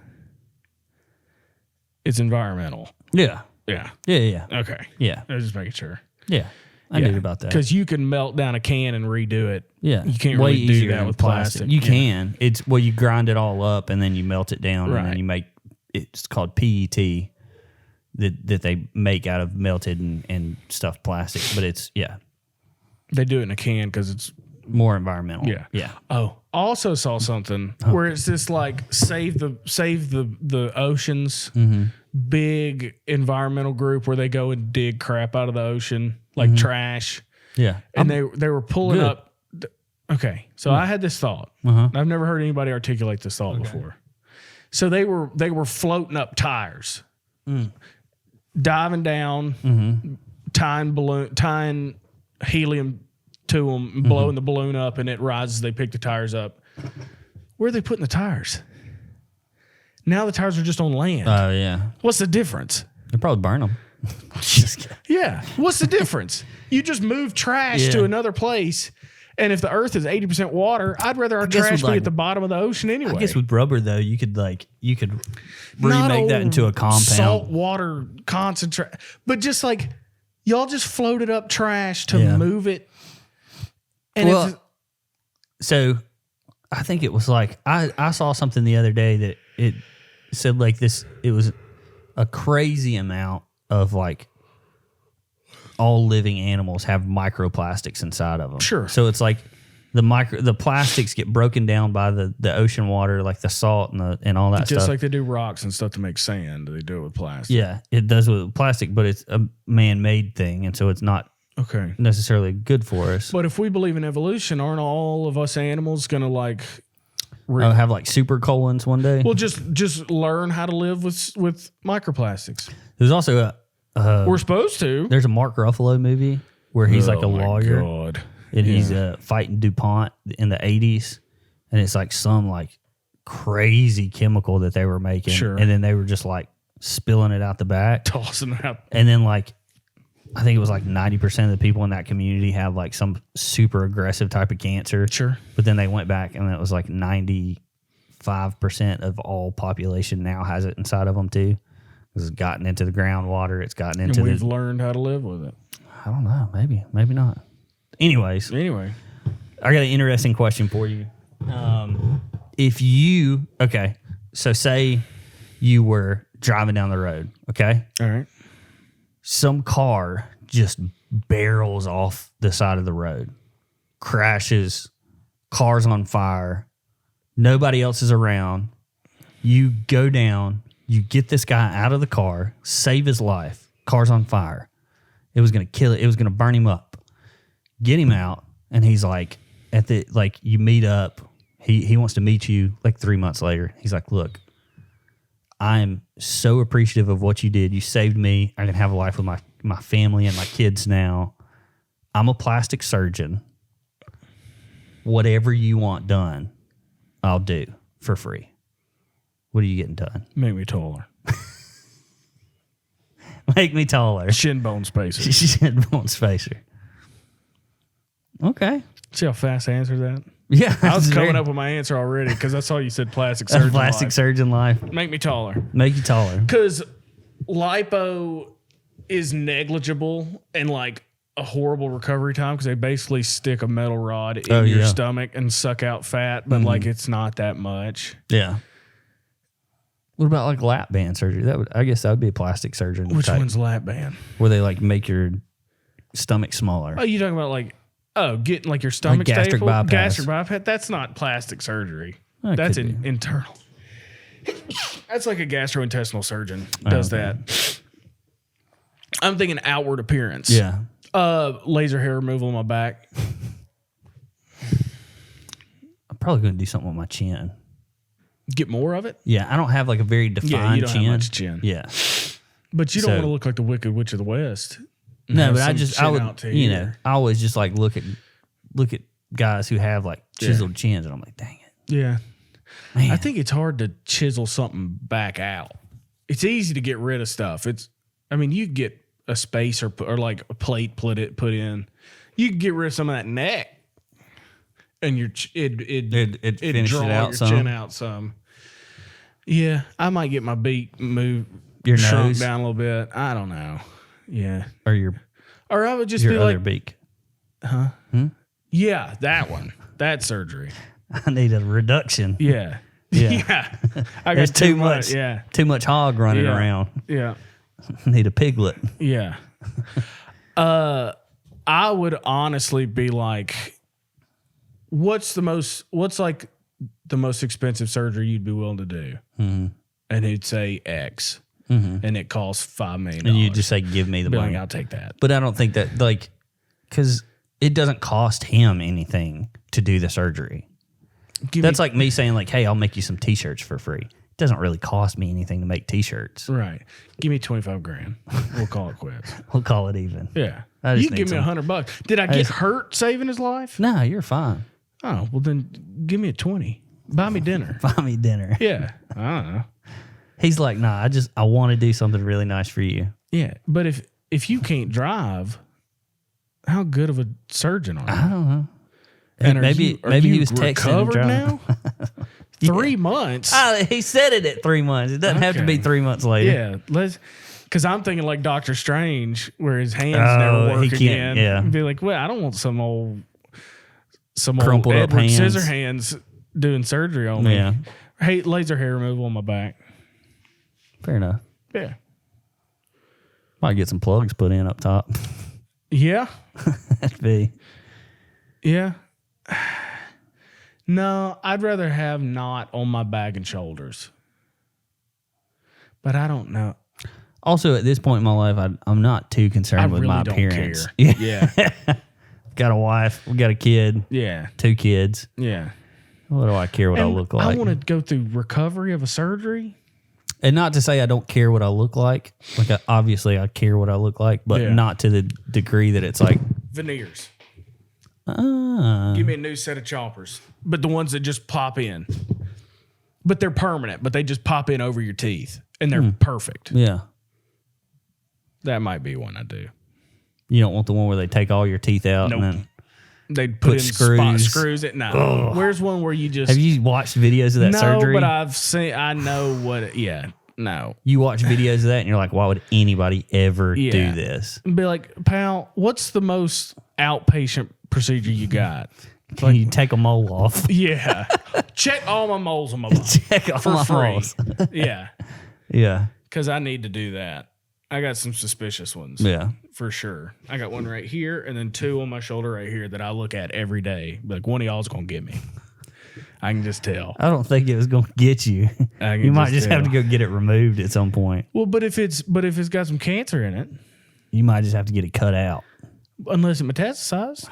It's environmental. Yeah. Yeah. Yeah. Okay. Yeah. I was just making sure. Yeah. I knew about that. Because you can melt down a can and redo it. Yeah. You can't Way really do easier that than with plastic. You Yeah. can. It's you grind it all up and then you melt it down and Right. then you make it's called PET that they make out of melted and stuffed plastic. But it's They do it in a can because it's more environmental. Yeah. Yeah. Oh, also saw something where it's this like save the oceans big environmental group where they go and dig crap out of the ocean like trash, Yeah. and they were pulling good. up. Okay, so I had this thought. I've never heard anybody articulate this thought before. So they were floating up tires, diving down, tying helium to them, blowing the balloon up, and it rises. They pick the tires up. Where are they putting the tires? Now the tires are just on land. Oh, yeah. What's the difference? They probably burn them. Yeah. What's the difference? You just move trash to another place. And if the earth is 80% water, I'd rather our guess trash with, be at the bottom of the ocean anyway. I guess with rubber, though, you could Not remake that into a compound. Salt water concentrate. But just like, y'all just floated up trash to move it. And so I think it was like, I saw something the other day that it said like this, it was a crazy amount of like all living animals have microplastics inside of them. Sure. So it's like the plastics get broken down by the ocean water, like the salt and all that stuff. just like they do rocks and stuff to make sand, they do it with plastic. Yeah, it does with plastic, but it's a man-made thing, and so it's not Okay. necessarily good for us. But if we believe in evolution, aren't all of us animals going to like Have like super colons one day. well just learn how to live with microplastics? There's also We're supposed to. there's a Mark Ruffalo movie where he's like a lawyer. God. And he's fighting DuPont in the 80s. And it's like some like crazy chemical that they were making. Sure. And then they were just like spilling it out the back. Tossing out. And then like, I think it was like 90% of the people in that community have like some super aggressive type of cancer. Sure. But then they went back and it was like 95% of all population now has it inside of them too. It's gotten into the groundwater. It's gotten into And we've learned how to live with it. I don't know. Maybe not. Anyways, Anyway. I got an interesting question for you. So say you were driving down the road, okay? All right. Some car just barrels off the side of the road, crashes, car's on fire, nobody else is around. You go down, you get this guy out of the car, save his life, car's on fire. It was going to kill it. It was going to burn him up. Get him out, and he's like, you meet up. He wants to meet you like 3 months later. He's like, look, I'm so appreciative of what you did. You saved me. I can have a life with my family and my kids now. I'm a plastic surgeon. Whatever you want done, I'll do for free. What are you getting done? Make me taller. Make me taller. Shin bone spacer. She said bone spacer. Okay. See how fast I answered that? Yeah. I was coming up with my answer already because I saw you said plastic surgeon. Plastic surgeon life. Make me taller. Make you taller. Because lipo is negligible and like a horrible recovery time because they basically stick a metal rod in your stomach and suck out fat, but like it's not that much. Yeah. What about like lap band surgery? I guess that would be a plastic surgeon. Which type, one's lap band? where they like make your stomach smaller. Oh, you talking about like getting like your stomach Like gastric stapled? bypass. Gastric bypass. That's not plastic surgery. Well, it That's could be. internal. That's like a gastrointestinal surgeon does that. I'm thinking outward appearance. Yeah. Laser hair removal on my back. I'm probably going to do something with my chin. Get more of it. Yeah, I don't have like a very defined Yeah, you don't chin. have much chin. Yeah. But you don't So- want to look like the Wicked Witch of the West. No, Have but some chin I would, out to you here. know, I always just like look at guys who have like chiseled chins, and I'm like, dang it, Yeah. man. I think it's hard to chisel something back out. It's easy to get rid of stuff. You get a space or like a plate put in. You can get rid of some of that neck. and it finish draw it out your some. chin out some. Yeah, I might get my beak moved, Your shrunk nose? down a little bit. I don't know. Yeah, Or or I would just your be other like, beak. yeah, that one, that surgery. I need a reduction. Yeah, Yeah. yeah. I There's got too much. Yeah, Too much hog running Yeah. around. yeah. Need a piglet. Yeah. I would honestly be like, what's like the most expensive surgery you'd be willing to do? Mm-hmm. And he'd say X. And it costs $5 million. And you just say, give me the Be money. like, I'll take that. But I don't think that, like, because it doesn't cost him anything to do the surgery. That's like me saying, like, hey, I'll make you some T-shirts for free. It doesn't really cost me anything to make T-shirts. Right. Give me $25,000. We'll call it quits. We'll call it even. Yeah. I just You give need me some- $100. Did I get hurt saving his life? No, you're fine. Oh, well then give me a 20. Buy me dinner. Buy me dinner. Yeah. I don't know. He's like, nah, I want to do something really nice for you. Yeah. But if you can't drive, how good of a surgeon are you? I don't know. And are maybe you he was texting and recovered driving. now? 3 months. He said it at 3 months. It doesn't have to be Okay. 3 months later. Yeah, because I'm thinking like Doctor Strange, where his hands Oh, never work he can't, again. yeah. Be like, well, I don't want some old Crumpled up Edward hands. Scissorhands doing surgery on me. Yeah. Hey, laser hair removal on my back. Fair enough. Yeah, Might get some plugs put in up top. yeah, That'd be. yeah. No, I'd rather have not on my back and shoulders. But I don't know. Also, at this point in my life, I'm not too concerned I with really my don't appearance. care. Yeah. Yeah, Got a wife. We got a kid. yeah, 2 kids. yeah. What do I care what I And look like? I want to go through recovery of a surgery. And not to say I don't care what I look like. Like, obviously, I care what I look like, but Yeah. not to the degree that it's like, Veneers. ah, Give me a new set of choppers, but the ones that just pop in. But they're permanent, but they just pop in over your teeth, and they're perfect. yeah. That might be one I do. You don't want the one where they take all your teeth out Nope. and then. They put Put in screws. spot screws. No. Where's one where you just Have you watched videos of that no? surgery? But I've seen. I know what. Yeah. No. You watch videos of that and you're like, why would anybody ever Yeah. do this? Be like, pal, what's the most outpatient procedure you got? Can you take a mole off? Yeah. Check all my moles on my body Check all for my free. moles. Yeah. Yeah. Because I need to do that. I got some suspicious ones. Yeah. For sure. I got one right here and then 2 on my shoulder right here that I look at every day. Like, one of y'all's going to get me. I can just tell. I don't think it was going to get you. I can You might just tell. have to go get it removed at some point. Well, but if it's got some cancer in it, You might just have to get it cut out. unless it metastasized.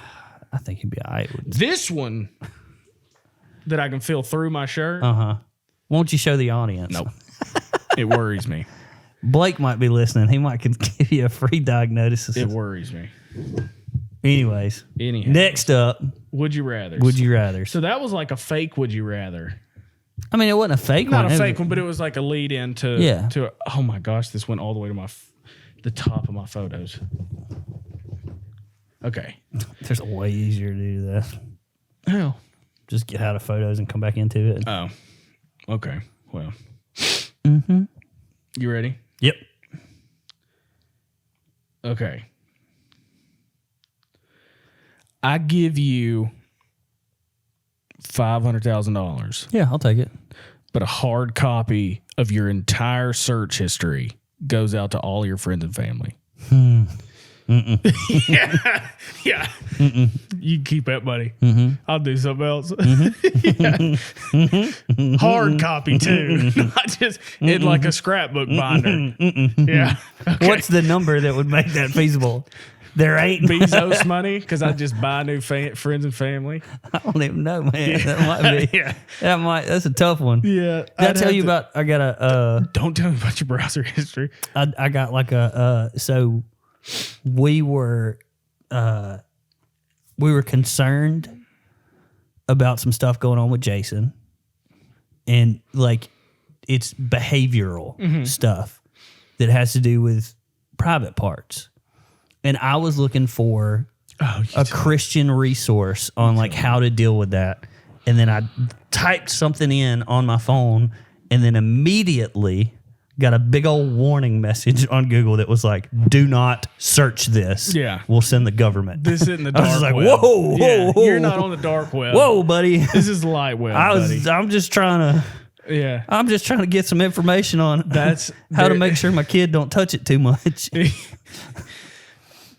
I think you'd be all right with This one that I can feel through my shirt. Won't you show the audience? Nope. It worries me. Blake might be listening. He might give you a free diagnosis. It worries me. Anyways. Anyhow. Next up, Would you rather? would you rather? So that was like a fake would you rather. I mean, it wasn't a fake Not one. a It fake was- one, but it was like a lead in to, Yeah. to oh my gosh, this went all the way to the top of my photos. Okay. There's a way easier to do that. Hell. Just get out of photos and come back into it. Oh. Okay. Well. Mm-hmm. You ready? Yep. Okay. I give you $500,000, Yeah, I'll take it. but a hard copy of your entire search history goes out to all your friends and family. Yeah. Yeah. You can keep that money. I'll do something else. Yeah. Hard copy too. Not just in like a scrapbook binder. Yeah. Okay. What's the number that would make that feasible? There ain't. Bezos money? Because I just buy new friends and family. I don't even know, man. That might be. Yeah. That's a tough one. Yeah. Did I tell you about? I got a. Don't tell me about your browser history. I got like a. So we were concerned about some stuff going on with Jason, and like it's behavioral stuff that has to do with private parts. And I was looking for a Christian resource on like how to deal with that. And then I typed something in on my phone and then immediately got a big old warning message on Google that was like, do not search this. Yeah. We'll send the government. This isn't the dark I was like, web. whoa, Yeah, whoa. you're not on the dark web. Whoa, buddy. This is the light web, buddy. I'm just trying Yeah. to get some information on That's how to make sure my kid don't touch it too much.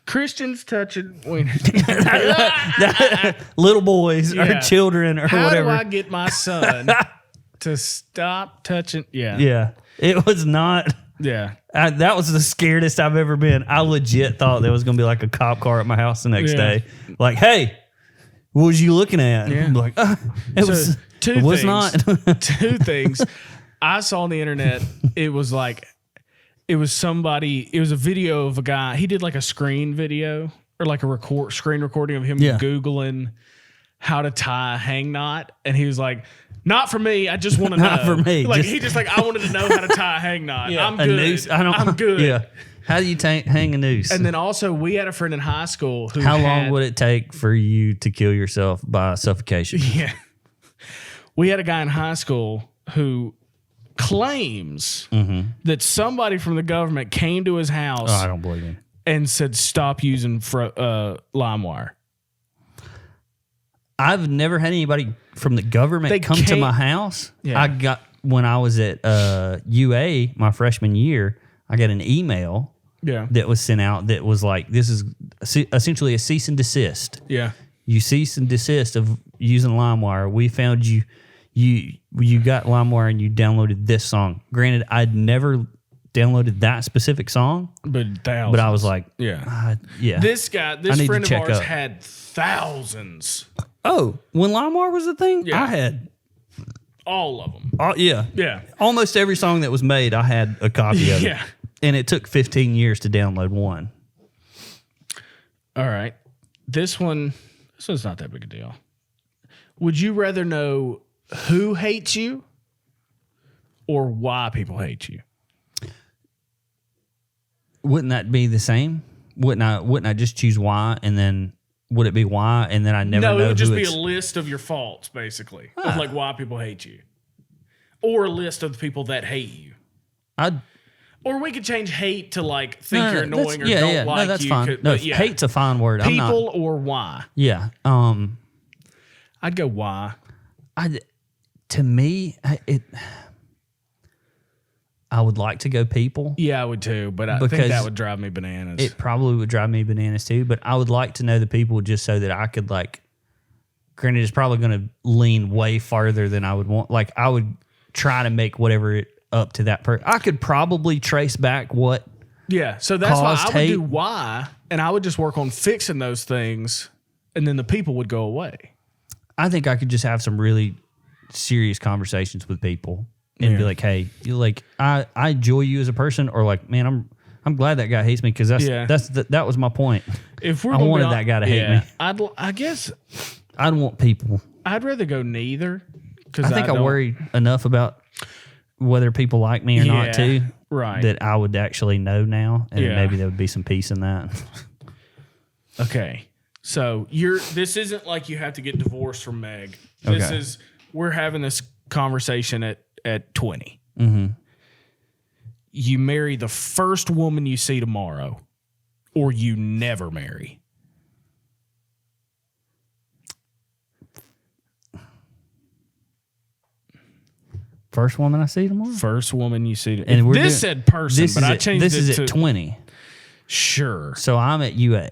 Christians touching wieners. Little boys Yeah. or children or How whatever. do I get my son to stop touching? Yeah. Yeah. It was not. Yeah. That was the scariest I've ever been. I legit thought there was going to be like a cop car at my house the next Yeah. day. Like, hey, what was you looking at? Yeah. I'm like, it was things. not. Two things. I saw on the internet, it was a video of a guy. He did like a screen video or like a screen recording of him Googling how to tie a hang knot. And he was like, not for me. I just want to know. Not for me. Like he just like, I wanted to know how to tie a hang knot. Yeah. I'm A good. noose? I'm good. Yeah. How do you hang a noose? And then also we had a friend in high school who how long would it take for you to kill yourself by suffocation? Yeah. We had a guy in high school who claims that somebody from the government came to his house Oh, I don't believe him. and said, stop using LimeWire. I've never had anybody from the government They come to can't- my house. Yeah. I got, when I was at UA, my freshman year, I got an email Yeah. that was sent out that was like, this is essentially a cease and desist. Yeah. You cease and desist of using LimeWire. We found you got LimeWire and you downloaded this song. Granted, I'd never downloaded that specific song, But thousands. but I was like, yeah. yeah. This I friend need to of check ours up. had thousands. Oh, when LimeWire was the thing, Yeah. I had, All of them. yeah. Yeah. Almost every song that was made, I had a copy of it. Yeah. And it took 15 years to download one. All right. This one's not that big a deal. Would you rather know who hates you or why people hate you? Wouldn't that be the same? Wouldn't I just choose why and then would it be why and then I never know No, it would just who be it's- a list of your faults, basically, of like why people hate you, or a list of the people that hate you. Or we could change hate to like think you're annoying or don't like no, that's you. fine. No, But yeah, hate's a fine word. I'm not, people or why? yeah. I'd go why. To me, I would like to go people. Yeah, I would too, but I think Because that would drive me bananas. It probably would drive me bananas too, but I would like to know the people just so that I could like, granted, it's probably going to lean way farther than I would want. Like I would try to make whatever it up to that person. I could probably trace back what. Yeah, so that's why caused I would hate. do why, and I would just work on fixing those things, and then the people would go away. I think I could just have some really serious conversations with people and be like, "Hey, you like I enjoy you as a person," or like, "Man, I'm glad that guy hates me because that was my point." If we're I gonna wanted be that guy to hate me. I guess I don't want people. I'd rather go neither. Because I think I worry enough about whether people like me or not too, right? that I would actually know now, and Yeah. maybe there would be some peace in that. Okay, so this isn't like you have to get divorced from Meg. This Okay. is we're having this conversation at 20. Mm-hmm. You marry the first woman you see tomorrow, or you never marry. First woman I see tomorrow. First woman you see. And we're this doing- said person, This but is I at, changed this it is to at 20. Sure. So I'm at UA,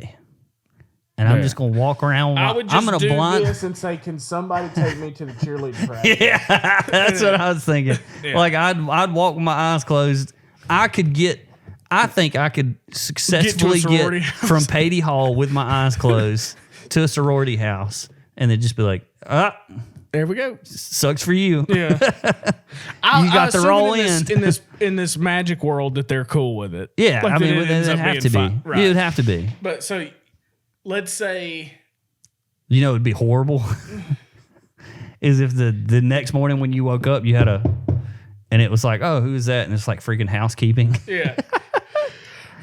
and I'm Yeah. just gonna walk around. With I my, would just I'm gonna do blind. this and say, "Can somebody take me to the cheerleading practice?" Yeah, that's what I was thinking. Yeah. Like I'd walk with my eyes closed. I think I could successfully sorority get house. from Patey Hall with my eyes closed to a sorority house, and then just be like, There we go. sucks for you. Yeah, You got the assuming roll in this magic world that they're cool with it. Yeah, Like I that mean, it ends it'd up have being to be. fine. Right. It would have to be. But so, let's say You know, it'd be horrible. Is if the next morning when you woke up, you had and it was like, oh, who is that? And it's like freaking housekeeping. yeah,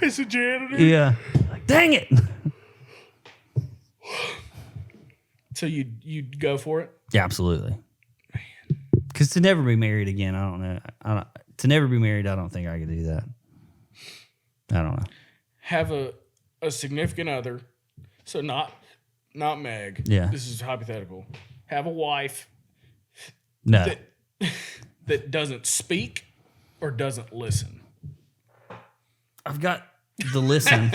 it's a janitor. Yeah. Like, dang it. So you'd go for it? Yeah, absolutely. Because to never be married again, I don't know. To never be married, I don't think I could do that. I don't know. Have a significant other. So not Meg. Yeah. This is hypothetical. Have a wife No. that doesn't speak or doesn't listen. I've got the listen.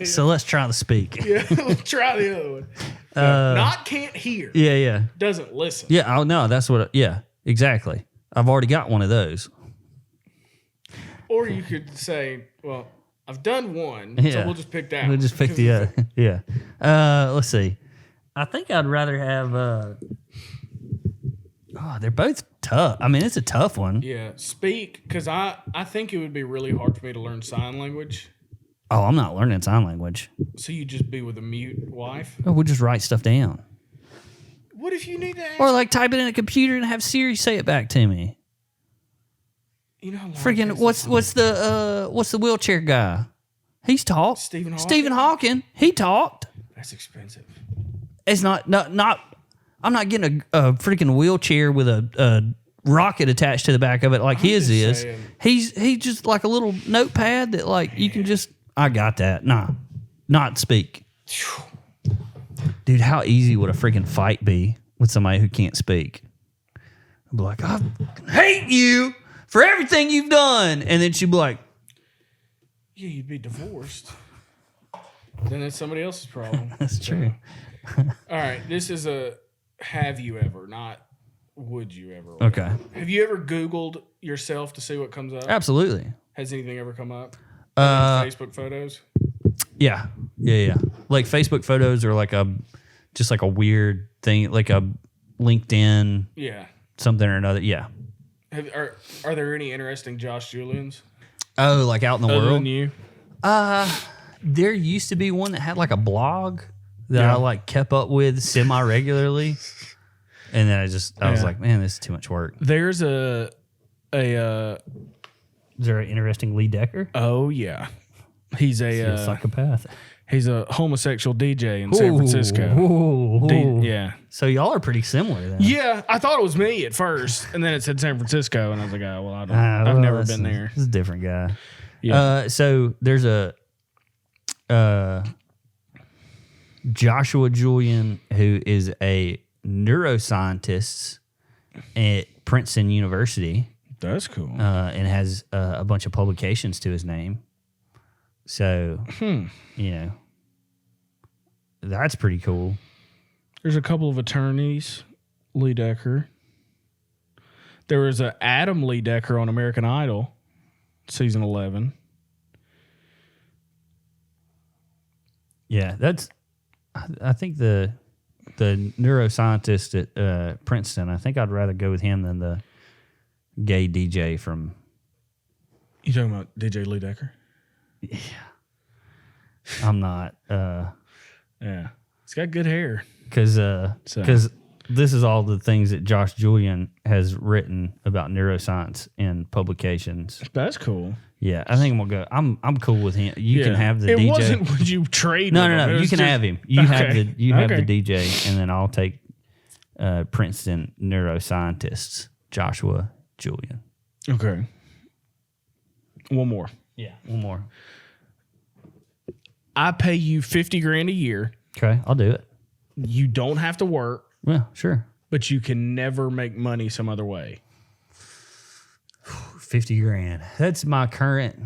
So let's try the speak. Yeah, let's try the other one. Not can't hear. Yeah. Doesn't listen. Yeah, oh no, that's what. Yeah, exactly. I've already got one of those. Or you could say, well, I've done one, Yeah. so we'll just pick that We'll one. just pick the other. Yeah. Let's see. I think I'd rather have. They're both tough. I mean, it's a tough one. Yeah, speak, because I think it would be really hard for me to learn sign language. Oh, I'm not learning sign language. So you just be with a mute wife. Oh, we'll just write stuff down. What if you need to ask? Or like type it in a computer and have Siri say it back to me. You know how long Freaking it takes what's the wheelchair guy? He's talked. Stephen Hawking? Stephen Hawking. He talked. That's expensive. It's not. I'm not getting a freaking wheelchair with a rocket attached to the back of it like his just is. saying. He's just like a little notepad that like you can just. I got that. Nah, not speak. Dude, how easy would a freaking fight be with somebody who can't speak? I'd be like, I hate you for everything you've done, and then she'd be like, Yeah, you'd be divorced. Then it's somebody else's problem. "That's true." All right, this is a have you ever, not would you ever. Okay, Have you ever Googled yourself to see what comes up? absolutely. Has anything ever come up? Facebook photos? Yeah. Like Facebook photos are like just like a weird thing, like a LinkedIn Yeah. something or another. Yeah. Are there any interesting Josh Julians? Oh, like out in the Other world? than you? There used to be one that had like a blog that Yeah. I like kept up with semi regularly. And then I was Yeah. like, man, this is too much work. There's a Is there an interesting Lee Decker? oh yeah. He's A psychopath. he's a homosexual DJ in San Francisco. Ooh. Yeah. So y'all are pretty similar then. Yeah, I thought it was me at first, and then it said San Francisco, and I was like, oh, well, I've never been there. This is a different guy. Yeah. So there's a Joshua Julian who is a neuroscientist at Princeton University. That's cool. And has a bunch of publications to his name. So, that's pretty cool. There's a couple of attorneys. Lee Decker. There was a Adam Lee Decker on American Idol, season 11. Yeah, I think the neuroscientist at Princeton, I think I'd rather go with him than the gay DJ from... You talking about DJ Lee Decker? I'm not... Yeah. He's got good hair. Because this is all the things that Josh Julian has written about neuroscience in publications. That's cool. Yeah, I think I'm gonna go. I'm cool with him. You can have the it DJ. It wasn't would you trade No, with no, him. no. It You was can just- have him. You have the DJ, and then I'll take Princeton neuroscientist Joshua Julian. Okay. One more. Yeah, one more. I pay you $50,000 a year. Okay, I'll do it. You don't have to work, Yeah, sure. but you can never make money some other way. $50,000. That's my current.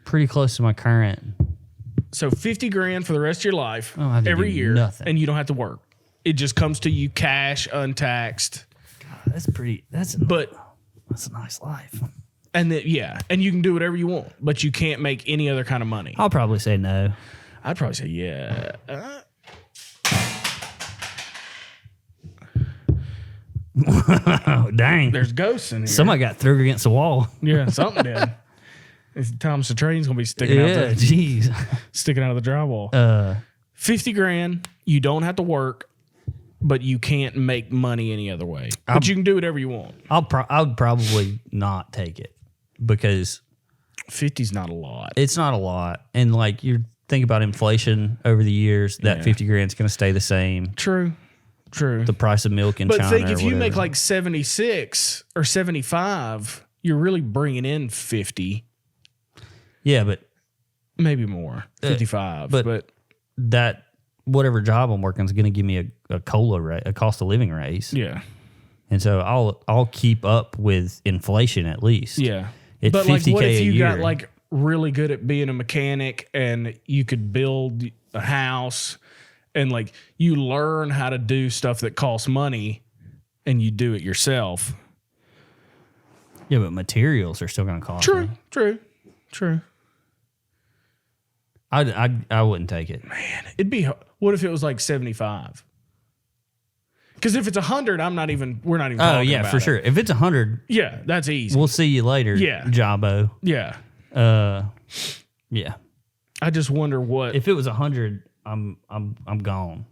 Pretty close to my current. So $50,000 for the rest of your life, I don't have to every do year, nothing. and you don't have to work. It just comes to you cash, untaxed. That's pretty. That's a nice life. And and you can do whatever you want, but you can't make any other kind of money. I'll probably say no. I'd probably say yeah. Oh dang! There's ghosts in here. Somebody got through against the wall. Yeah, something did. Thomas the Train's gonna be sticking out Yeah, the jeez. sticking out of the drywall. $50,000. You don't have to work, but you can't make money any other way. But you can do whatever you want. I would probably not take it because 50's not a lot. it's not a lot, and like you think about inflation over the years, that Yeah. $50,000 is going to stay the same. True. True. the price of milk in But China. think or if you make whatever. like 76 or 75, you're really bringing in 50, yeah, but maybe more, 55. but that whatever job I'm working is going to give me a cost of living raise. yeah. And so I'll keep up with inflation at least. Yeah. At But like, what $50K if a you got year. like really good at being a mechanic and you could build a house and like you learn how to do stuff that costs money and you do it yourself? Yeah, but materials are still going to cost. True, me. true. I wouldn't take it. It'd be, what if it was like 75? Because if it's 100, we're not even Oh talking yeah, about for it. sure. If it's 100, Yeah, that's easy. we'll see you later. Yeah. Jabbo. Yeah. Yeah. I just wonder what If it was 100, I'm gone.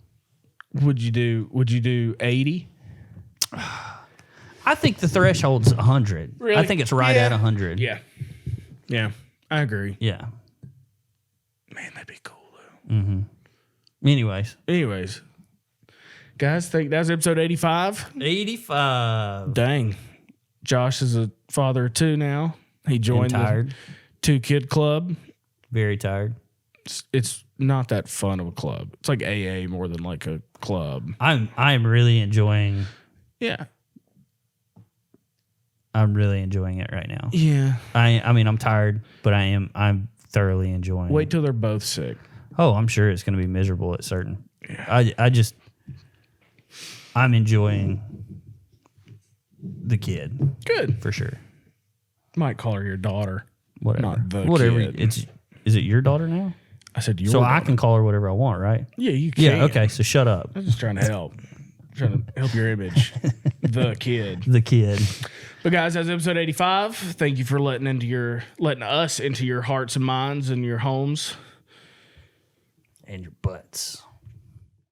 would you do? Would you do 80? I think the threshold's 100. Really? I think it's right Yeah. at 100. Yeah. Yeah. I agree. Yeah. Man, that'd be cool though. Anyways, Guys, think that's episode 85. 85. Dang. Josh is a father of two now. He I'm joined the tired. 2-kid club. Very tired. It's not that fun of a club. It's like AA more than like a club. I'm really enjoying. Yeah. I'm really enjoying it right now. Yeah. I mean I'm tired, but I'm thoroughly enjoying. Wait till they're both sick. Oh, I'm sure it's going to be miserable at certain. Yeah. I'm enjoying the kid Good. for sure. Might call her your daughter. Whatever. Not the whatever. kid. Is it your daughter now? I said your So daughter. I can call her whatever I want, right? Yeah, you can. Yeah. Okay. So shut up. I'm just trying to help. Trying to help your image. The kid. The kid. But guys, that's episode 85. Thank you for letting us into your hearts and minds and your homes. And your butts.